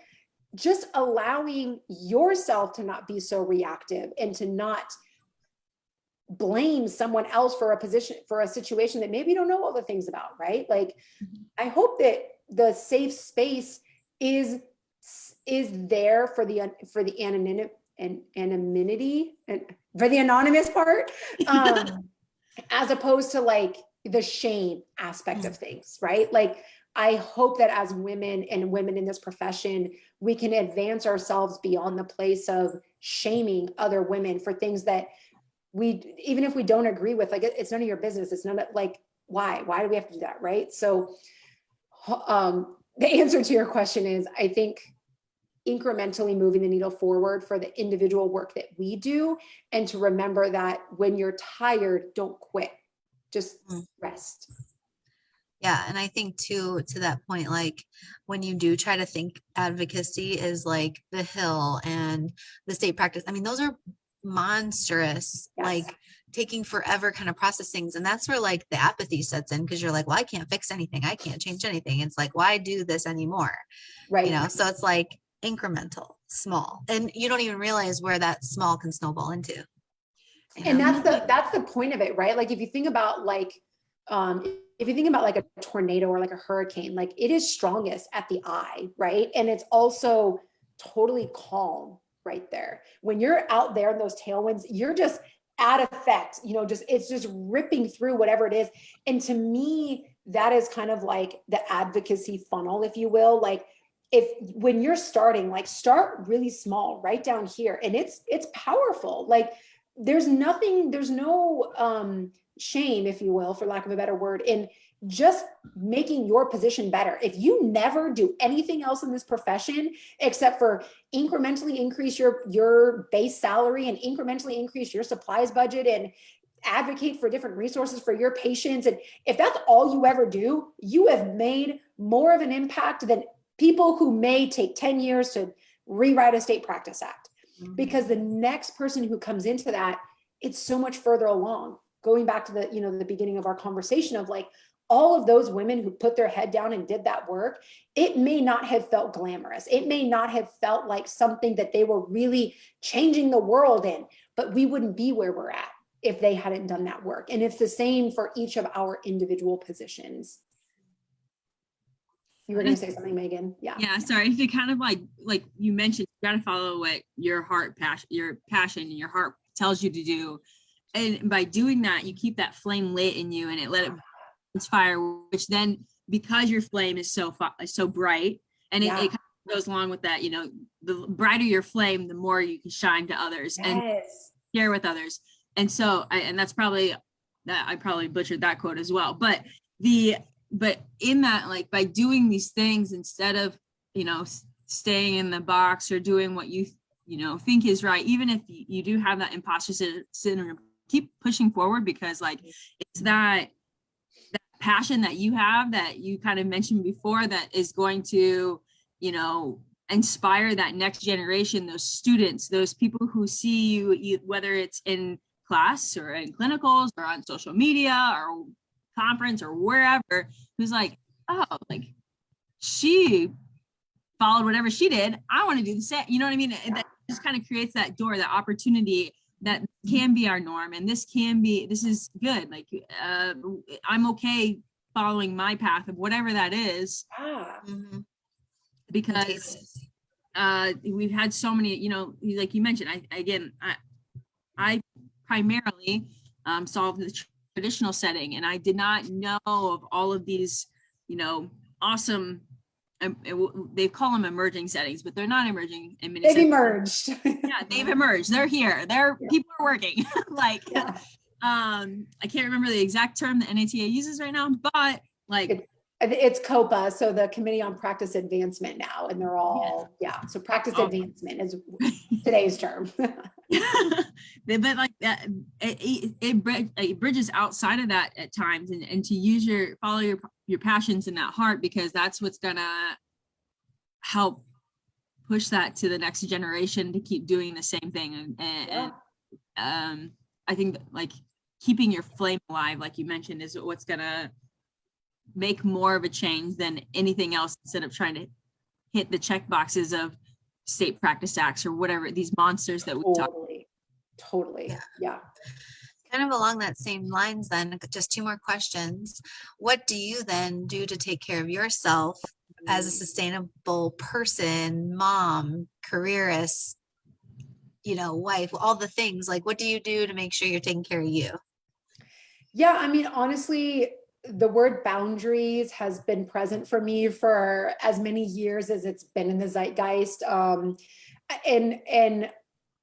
Speaker 2: just allowing yourself to not be so reactive and to not blame someone else for a situation that maybe you don't know all the things about, right? Like, I hope that the safe space is there for the anonymity and for the anonymous part, as opposed to like the shame aspect of things, right? Like, I hope that as women and women in this profession, we can advance ourselves beyond the place of shaming other women for things that even if we don't agree with, like, it's none of your business. It's none of, like, why do we have to do that? Right. So, the answer to your question is, I think incrementally moving the needle forward for the individual work that we do, and to remember that when you're tired, don't quit, just rest.
Speaker 3: Yeah. And I think too, to that point, like when you do try to think advocacy is like the Hill and the state practice, I mean, those are monstrous,
Speaker 2: Yes.
Speaker 3: like taking forever kind of processings. And that's where like the apathy sets in, because you're like, well, I can't fix anything. I can't change anything. It's like, why do this anymore?
Speaker 2: Right.
Speaker 3: So it's like incremental, small, and you don't even realize where that small can snowball into.
Speaker 2: And that's the point of it, right? Like if you think about like a tornado or like a hurricane, like it is strongest at the eye, right? And it's also totally calm right there. When you're out there in those tailwinds, you're just at effect, it's just ripping through whatever it is. And to me, that is kind of like the advocacy funnel, if you will. Like when you're starting, like start really small, right down here. And it's powerful. Like there's no shame, if you will, for lack of a better word, in just making your position better. If you never do anything else in this profession except for incrementally increase your base salary and incrementally increase your supplies budget and advocate for different resources for your patients, and if that's all you ever do, you have made more of an impact than people who may take 10 years to rewrite a state practice act. Because the next person who comes into that, it's so much further along. Going back to the, you know, the beginning of our conversation of like, all of those women who put their head down and did that work, it may not have felt glamorous. It may not have felt like something that they were really changing the world in, but we wouldn't be where we're at if they hadn't done that work. And it's the same for each of our individual positions. You were going to say something, Megan? Yeah.
Speaker 1: Yeah. Sorry. To kind of like you mentioned, you got to follow what your passion and your heart tells you to do. And by doing that, you keep that flame lit in you and it let it inspire, which then, because your flame is so bright, and it kind of goes along with that, you know, the brighter your flame, the more you can shine to others and share with others. And so, and that's probably, that I probably butchered that quote as well, but in that, like, by doing these things, instead of, you know, staying in the box or doing what you know, think is right, even if you do have that imposter syndrome, keep pushing forward, because like, it's that passion that you have, that you kind of mentioned before, that is going to, you know, inspire that next generation, those students, those people who see you, whether it's in class or in clinicals or on social media or conference or wherever, who's like, oh, like, she followed whatever she did, I want to do the same. You know what I mean? That just kind of creates that door, that opportunity, that can be our norm, and this is good. Like, I'm okay following my path of whatever that is, because we've had so many, you know, like you mentioned, I primarily solved the traditional setting, and I did not know of all of these, you know, awesome, they call them emerging settings, but they're not emerging in many
Speaker 2: They've
Speaker 1: settings.
Speaker 2: emerged.
Speaker 1: Yeah, they've emerged. They're here. People are working. Like, I can't remember the exact term that NATA uses right now, but like,
Speaker 2: it's COPA, so the Committee on Practice Advancement now, and they're all, so practice advancement is today's term.
Speaker 1: But like that, it bridges outside of that at times, and to follow your passions and that heart, because that's what's gonna help push that to the next generation to keep doing the same thing. And I think that, like, keeping your flame alive, like you mentioned, is what's gonna make more of a change than anything else, instead of trying to hit the check boxes of state practice acts or whatever, these monsters that we talk.
Speaker 2: Totally. Yeah.
Speaker 3: Kind of along that same lines then, just two more questions. What do you then do to take care of yourself as a sustainable person, mom, careerist, you know, wife, all the things? Like, what do you do to make sure you're taking care of you? Yeah,
Speaker 2: I mean, honestly, the word boundaries has been present for me for as many years as it's been in the zeitgeist. And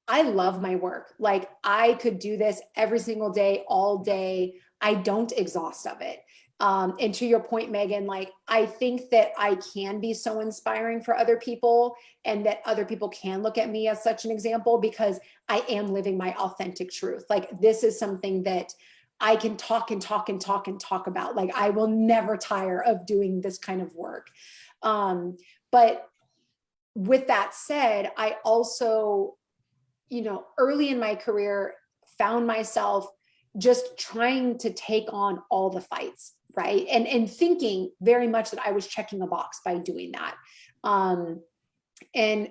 Speaker 2: I love my work. Like, I could do this every single day, all day. I don't exhaust of it. And to your point, Megan, like, I think that I can be so inspiring for other people, and that other people can look at me as such an example, because I am living my authentic truth. Like, this is something that I can talk and talk and talk and talk about. Like, I will never tire of doing this kind of work. But with that said, I also, you know, early in my career, found myself just trying to take on all the fights, right? And thinking very much that I was checking a box by doing that. And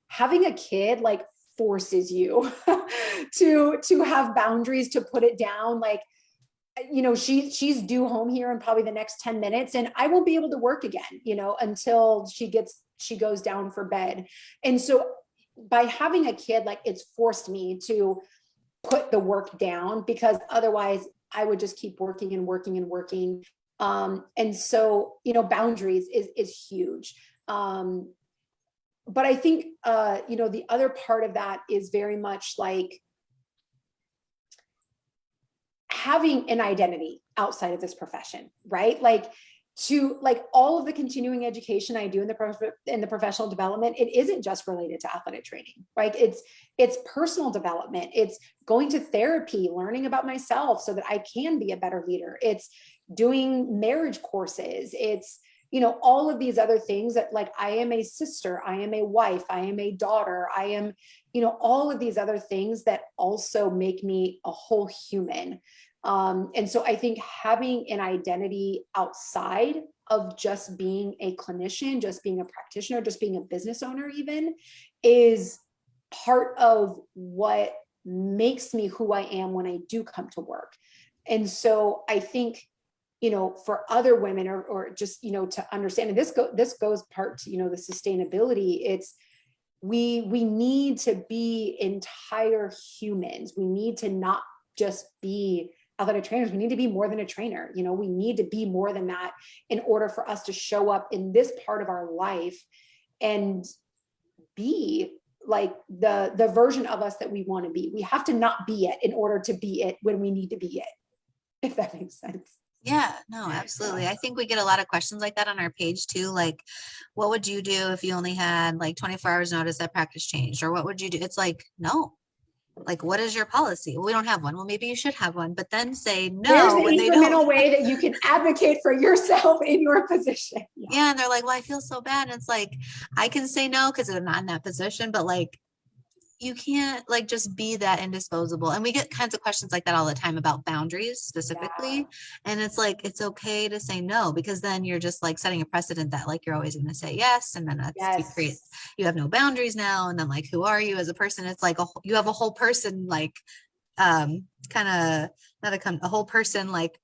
Speaker 2: having a kid, like, forces you to have boundaries, to put it down. Like, you know, she's due home here in probably the next 10 minutes, and I won't be able to work again, you know, until she goes down for bed. And so by having a kid, like, it's forced me to put the work down, because otherwise I would just keep working and working and working. And so, you know, boundaries is huge. But I think, you know, the other part of that is very much like having an identity outside of this profession, right? Like to like all of the continuing education I do in the professional development, it isn't just related to athletic training, right? It's personal development. It's going to therapy, learning about myself so that I can be a better leader. It's doing marriage courses. It's, you know, all of these other things that like, I am a sister, I am a wife, I am a daughter, I am, you know, all of these other things that also make me a whole human. And so I think having an identity outside of just being a clinician, just being a practitioner, just being a business owner even, is part of what makes me who I am when I do come to work. And so I think, you know, for other women or just, you know, to understand, and this goes part to, you know, the sustainability, it's, we need to be entire humans. We need to not just be athletic trainers. We need to be more than a trainer. You know, we need to be more than that in order for us to show up in this part of our life and be like the version of us that we want to be. We have to not be it in order to be it when we need to be it, if that makes sense.
Speaker 3: Yeah, no, absolutely. I think we get a lot of questions like that on our page too. Like, what would you do if you only had like 24 hours notice that practice changed? Or what would you do? It's like, no. Like, what is your policy? Well, we don't have one. Well, maybe you should have one, but then say no.
Speaker 2: There's
Speaker 3: when
Speaker 2: the
Speaker 3: they
Speaker 2: incremental
Speaker 3: don't.
Speaker 2: way that you can advocate for yourself in your position.
Speaker 3: Yeah, and they're like, well, I feel so bad. And it's like, I can say no because I'm not in that position, but like, you can't like just be that indisposable. And we get kinds of questions like that all the time about boundaries specifically.
Speaker 2: Yeah.
Speaker 3: And it's like, it's okay to say no, because then you're just like setting a precedent that like, you're always going to say yes. And then that's, you have no boundaries now. And then like, who are you as a person? It's like, you have a whole person, like, kind of a whole person, like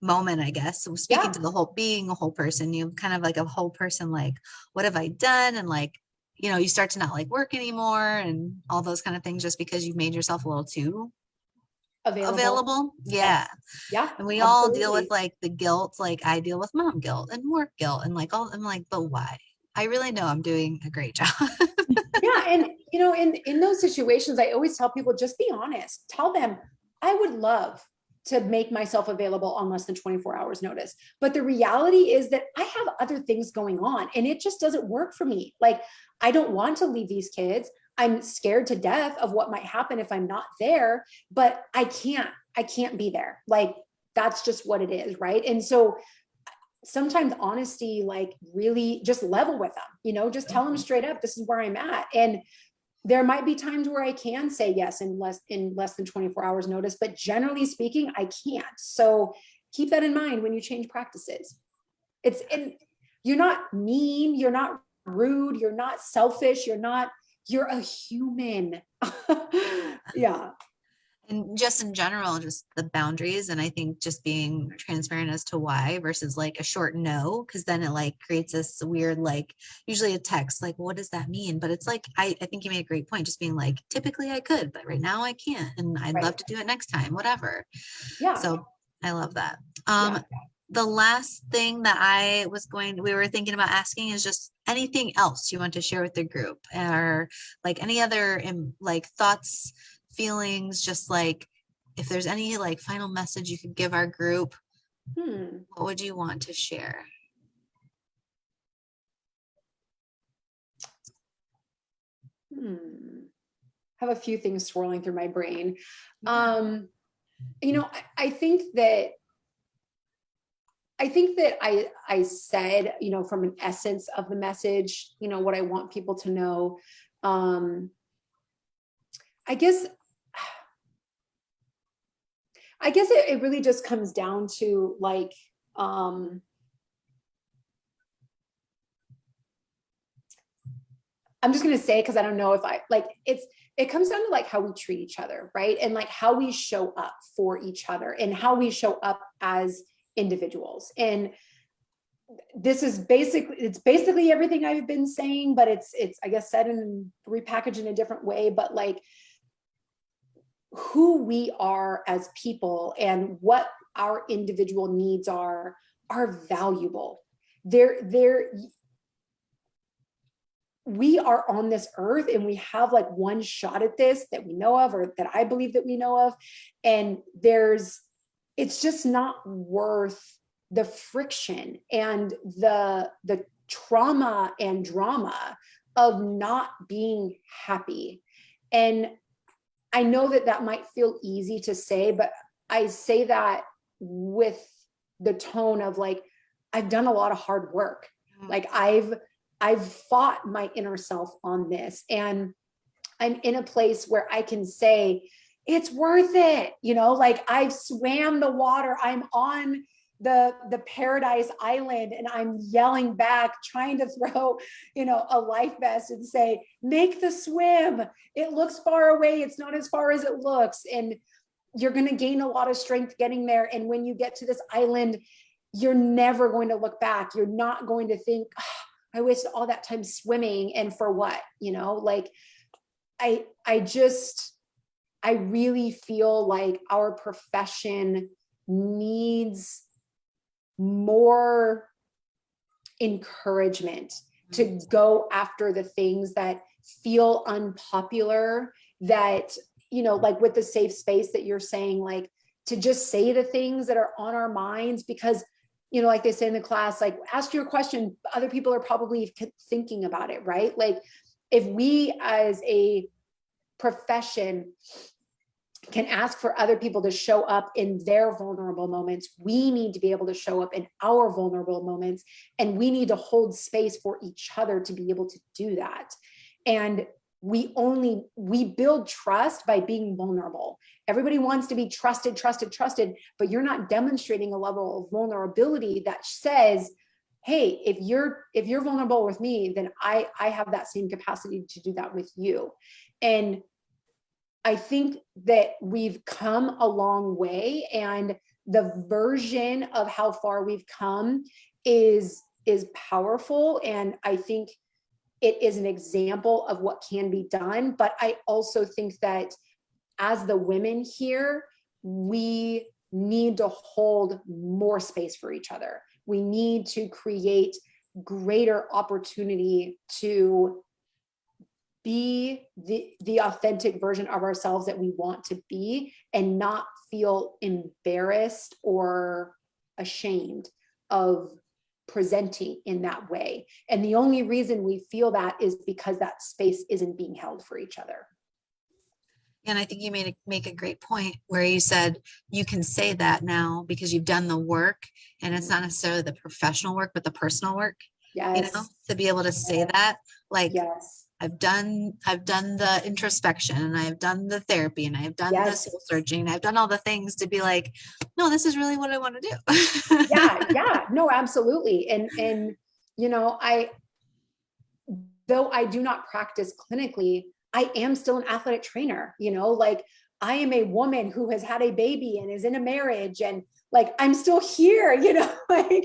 Speaker 3: moment, I guess. So speaking to the whole, being a whole person, you kind of like a whole person, like, what have I done? And like, you know, you start to not like work anymore and all those kind of things just because you've made yourself a little too available. Yeah.
Speaker 2: Yeah.
Speaker 3: And we all deal with like the guilt. Like I deal with mom guilt and work guilt and like all, I'm like, but why? I really know I'm doing a great job.
Speaker 2: Yeah. And you know, in those situations, I always tell people, just be honest. Tell them, I would love to make myself available on less than 24 hours notice. But the reality is that I have other things going on and it just doesn't work for me. Like, I don't want to leave these kids. I'm scared to death of what might happen if I'm not there, but I can't be there. Like, that's just what it is. Right. And so sometimes honesty, like really just level with them, you know, just tell them straight up, this is where I'm at. And there might be times where I can say yes in less than 24 hours notice, but generally speaking, I can't. So keep that in mind when you change practices. And you're not mean, you're not rude, you're not selfish, you're a human. Yeah.
Speaker 3: And just in general, just the boundaries. And I think just being transparent as to why versus like a short no, because then it like creates this weird, like usually a text, like, what does that mean? But it's like, I think you made a great point, just being like, typically I could, but right now I can't. And I'd love to do it next time, whatever.
Speaker 2: Yeah.
Speaker 3: So I love that. The last thing that we were thinking about asking is just anything else you want to share with the group, or like any other like thoughts, feelings, just like if there's any like final message you could give our group, what would you want to share?
Speaker 2: I have a few things swirling through my brain. You know, I think that I said, you know, from an essence of the message, you know, what I want people to know. I guess it really just comes down to like, I'm just going to say, because I don't know if it comes down to like how we treat each other, right? And like how we show up for each other and how we show up as individuals. And this is basically everything I've been saying, but it's I guess said and repackaged in a different way, but like who we are as people and what our individual needs are valuable. We are on this earth and we have like one shot at this that we know of, or that I believe that we know of. And there's it's just not worth the friction and the trauma and drama of not being happy. And I know that that might feel easy to say, but I say that with the tone of like, I've done a lot of hard work. Like I've fought my inner self on this, and I'm in a place where I can say it's worth it. You know, like I've swam the water. I'm on the paradise island, and I'm yelling back, trying to throw, you know, a life vest and say, make the swim. It looks far away. It's not as far as it looks. And you're going to gain a lot of strength getting there. And when you get to this island, you're never going to look back. You're not going to think, oh, I wasted all that time swimming, and for what? You know, like I really feel like our profession needs more encouragement to go after the things that feel unpopular, that, you know, like with the safe space that you're saying, like to just say the things that are on our minds, because, you know, like they say in the class, like ask your question, other people are probably thinking about it, right? Like if we as a profession can ask for other people to show up in their vulnerable moments, we need to be able to show up in our vulnerable moments, and we need to hold space for each other to be able to do that. And we build trust by being vulnerable. Everybody wants to be trusted, but you're not demonstrating a level of vulnerability that says, hey, if you're vulnerable with me, then I have that same capacity to do that with you. And I think that we've come a long way, and the version of how far we've come is powerful. And I think it is an example of what can be done. But I also think that as the women here, we need to hold more space for each other. We need to create greater opportunity to be the authentic version of ourselves that we want to be, and not feel embarrassed or ashamed of presenting in that way. And the only reason we feel that is because that space isn't being held for each other.
Speaker 3: And I think you make a great point where you said you can say that now because you've done the work, and it's not necessarily the professional work, but the personal work.
Speaker 2: Yes.
Speaker 3: You know, to be able to say that, like,
Speaker 2: yes.
Speaker 3: I've done the introspection, and I've done the therapy, and I've done the soul searching, and I've done all the things to be like, no, this is really what I want to do.
Speaker 2: yeah, no, absolutely. And, you know, though I do not practice clinically, I am still an athletic trainer, you know, like I am a woman who has had a baby and is in a marriage, and like, I'm still here, you know, like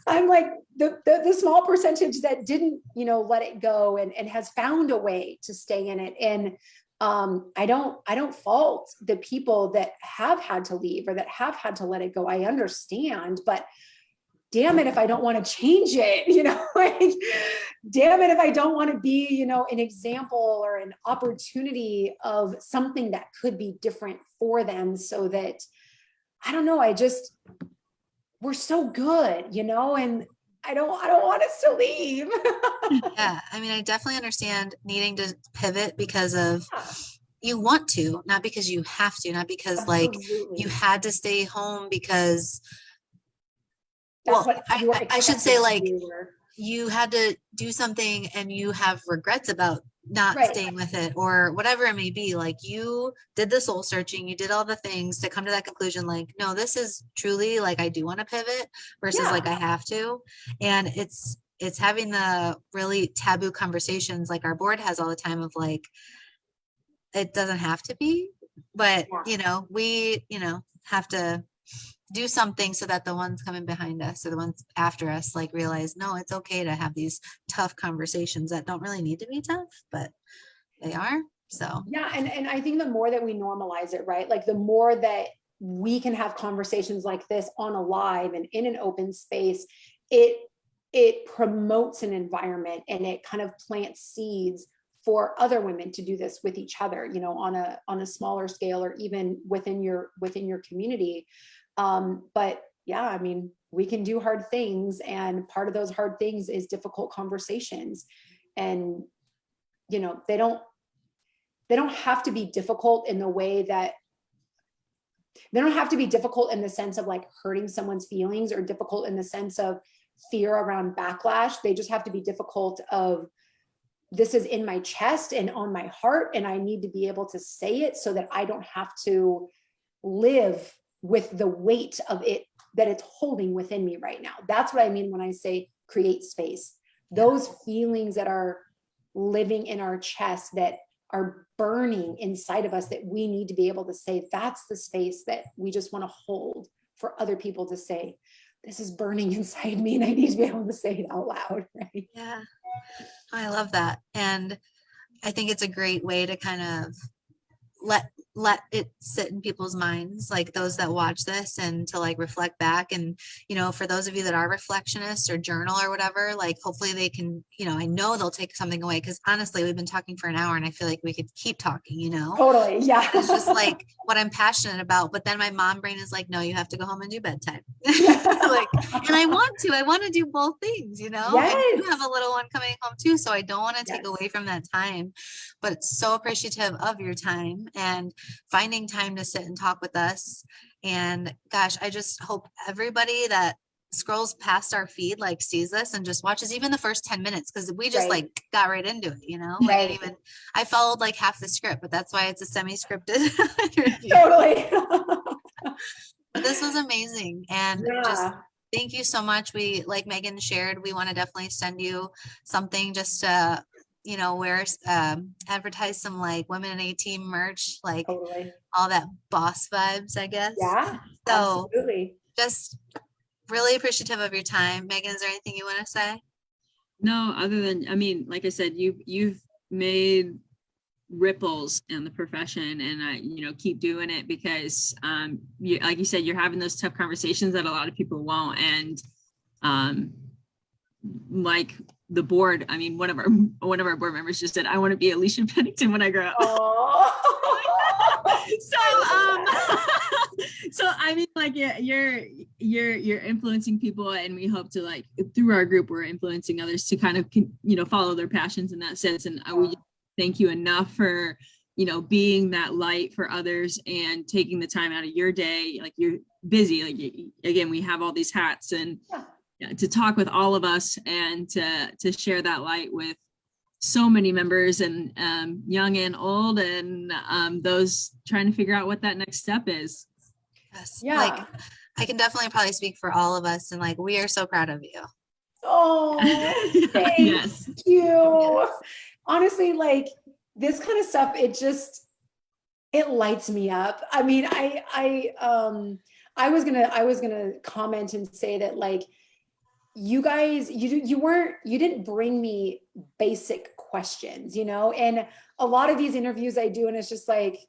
Speaker 2: I'm like the small percentage that didn't, you know, let it go and has found a way to stay in it. And I don't fault the people that have had to leave or that have had to let it go. I understand, but damn it if I don't want to change it, you know, like, damn it if I don't want to be, you know, an example or an opportunity of something that could be different for them, so that, I don't know, we're so good, you know, and I don't want us to leave.
Speaker 3: Yeah, I mean, I definitely understand needing to pivot because of you want to, not because you have to, not because
Speaker 2: Absolutely.
Speaker 3: like you had to stay home because,
Speaker 2: That's
Speaker 3: well,
Speaker 2: what you were
Speaker 3: I should say, like,
Speaker 2: expected to do.
Speaker 3: you had to do something and you have regrets about not
Speaker 2: Right.
Speaker 3: staying with it or whatever it may be. Like, you did the soul searching, you did all the things to come to that conclusion, like, no, this is truly like, I do want to pivot versus like I have to. And it's having the really taboo conversations like our board has all the time of like, it doesn't have to be, but you know, we, you know, have to do something so that the ones coming behind us or the ones after us like realize, no, it's okay to have these tough conversations that don't really need to be tough, but they are. So
Speaker 2: yeah, and I think the more that we normalize it, right, like the more that we can have conversations like this on a live and in an open space, it promotes an environment, and it kind of plants seeds for other women to do this with each other, you know, on a smaller scale, or even within your community. But yeah, I mean, we can do hard things, and part of those hard things is difficult conversations. And, you know, they don't have to be difficult in the way that they don't have to be difficult in the sense of like hurting someone's feelings, or difficult in the sense of fear around backlash. They just have to be difficult of, this is in my chest and on my heart, and I need to be able to say it so that I don't have to live with the weight of it that it's holding within me right now. That's what I mean when I say create space. Those feelings that are living in our chest, that are burning inside of us, that we need to be able to say, that's the space that we just want to hold for other people to say, this is burning inside me and I need to be able to say it out loud, right?
Speaker 3: Yeah, I love that. And I think it's a great way to kind of let it sit in people's minds, like those that watch this, and to like reflect back. And, you know, for those of you that are reflectionists or journal or whatever, like hopefully they can, you know, I know they'll take something away, because honestly, we've been talking for an hour and I feel like we could keep talking, you know.
Speaker 2: Totally. Yeah.
Speaker 3: It's just like what I'm passionate about. But then my mom brain is like, no, you have to go home and do bedtime. Like, and I want to do both things, you know.
Speaker 2: Yes.
Speaker 3: I do have a little one coming home too, so I don't want to take
Speaker 2: Yes.
Speaker 3: away from that time. But it's so appreciative of your time and finding time to sit and talk with us. And gosh, I just hope everybody that scrolls past our feed like sees this and just watches even the first 10 minutes, because we just
Speaker 2: Right.
Speaker 3: like got right into it, you know. Like,
Speaker 2: Right.
Speaker 3: I followed like half the script, but that's why it's a semi-scripted interview.
Speaker 2: Totally.
Speaker 3: But this was amazing, and just
Speaker 2: Yeah.
Speaker 3: thank you so much. We, like Megan shared, we want to definitely send you something just to, you know, wear, advertise some like women in A-Team merch, like
Speaker 2: Totally.
Speaker 3: all that boss vibes, I guess.
Speaker 2: Yeah.
Speaker 3: So
Speaker 2: Absolutely.
Speaker 3: just really appreciative of your time. Megan, is there anything you want to say?
Speaker 1: No, other than, I mean, like I said, you've made ripples in the profession, and I, you know, keep doing it, because you, like you said, you're having those tough conversations that a lot of people won't. And like the board, I mean, one of our board members just said, I want to be Alisha Pennington when I grow up. So I mean, like, yeah, you're influencing people, and we hope to, like, through our group, we're influencing others to kind of, you know, follow their passions in that sense. And we just thank you enough for, you know, being that light for others and taking the time out of your day. Like, you're busy, like, again, we have all these hats, and to talk with all of us and to share that light with so many members, and young and old, and those trying to figure out what that next step is.
Speaker 3: Yes.
Speaker 2: Yeah.
Speaker 3: Like, I can definitely probably speak for all of us, and like, we are so proud of you.
Speaker 2: Oh, thank
Speaker 1: Yes.
Speaker 2: you.
Speaker 3: Yes.
Speaker 2: Honestly, like, this kind of stuff, it lights me up. I mean, I was gonna comment and say that, like, you guys, you didn't bring me basic questions, you know, and a lot of these interviews I do, and it's just like,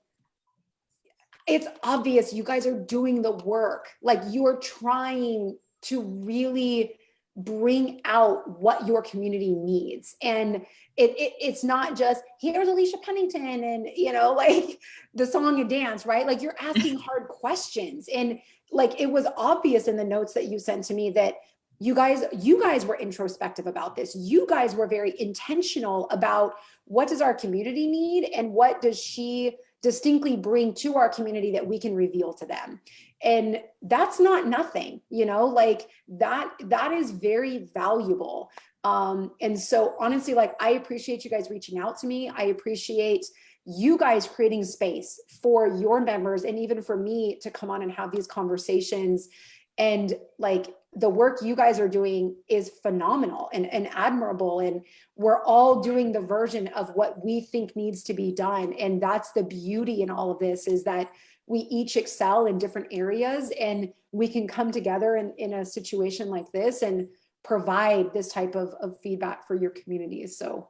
Speaker 2: it's obvious you guys are doing the work. Like, you're trying to really bring out what your community needs. And it's not just, here's Alisha Pennington and, you know, like the song and dance, right? Like, you're asking hard questions. And like, it was obvious in the notes that you sent to me that you guys were introspective about this. You guys were very intentional about, what does our community need, and what does she distinctly bring to our community that we can reveal to them. And that's not nothing, you know, like that is very valuable. And so honestly, like, I appreciate you guys reaching out to me. I appreciate you guys creating space for your members, and even for me to come on and have these conversations. And like, the work you guys are doing is phenomenal and admirable. And we're all doing the version of what we think needs to be done. And that's the beauty in all of this, is that we each excel in different areas, and we can come together in a situation like this and provide this type of feedback for your communities. So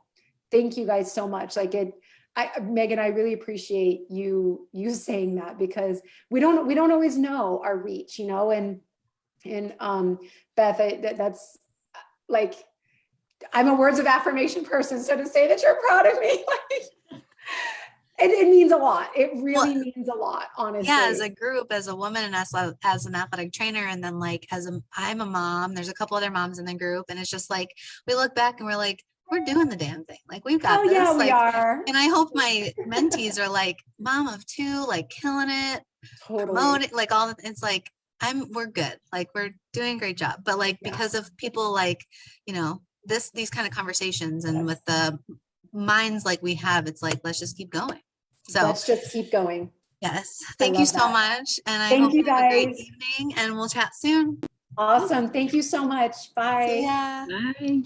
Speaker 2: thank you guys so much. Like, Megan, I really appreciate you saying that, because we don't always know our reach, you know. And Beth, that's like, I'm a words of affirmation person. So to say that you're proud of me, like, It means a lot. It really means a lot, honestly.
Speaker 3: Yeah, as a group, as a woman, and as an athletic trainer, and then like I'm a mom. There's a couple other moms in the group, and it's just like we look back and we're like, we're doing the damn thing. Like we've got
Speaker 2: Oh
Speaker 3: this.
Speaker 2: yeah, we
Speaker 3: like,
Speaker 2: are.
Speaker 3: and I hope my mentees are like mom of two, like killing it,
Speaker 2: Totally.
Speaker 3: promoting, like all. It's like we're good. Like we're doing a great job. But like because of people like these kind of conversations, and with the minds like we have, it's like let's just keep going. So
Speaker 2: let's just keep going.
Speaker 3: Yes. Thank you so much. And I
Speaker 2: Thank
Speaker 3: hope
Speaker 2: you
Speaker 3: you have a great
Speaker 2: guys.
Speaker 3: evening, and we'll chat soon.
Speaker 2: Awesome. Thank you so much. Bye.
Speaker 3: See ya.
Speaker 1: Bye.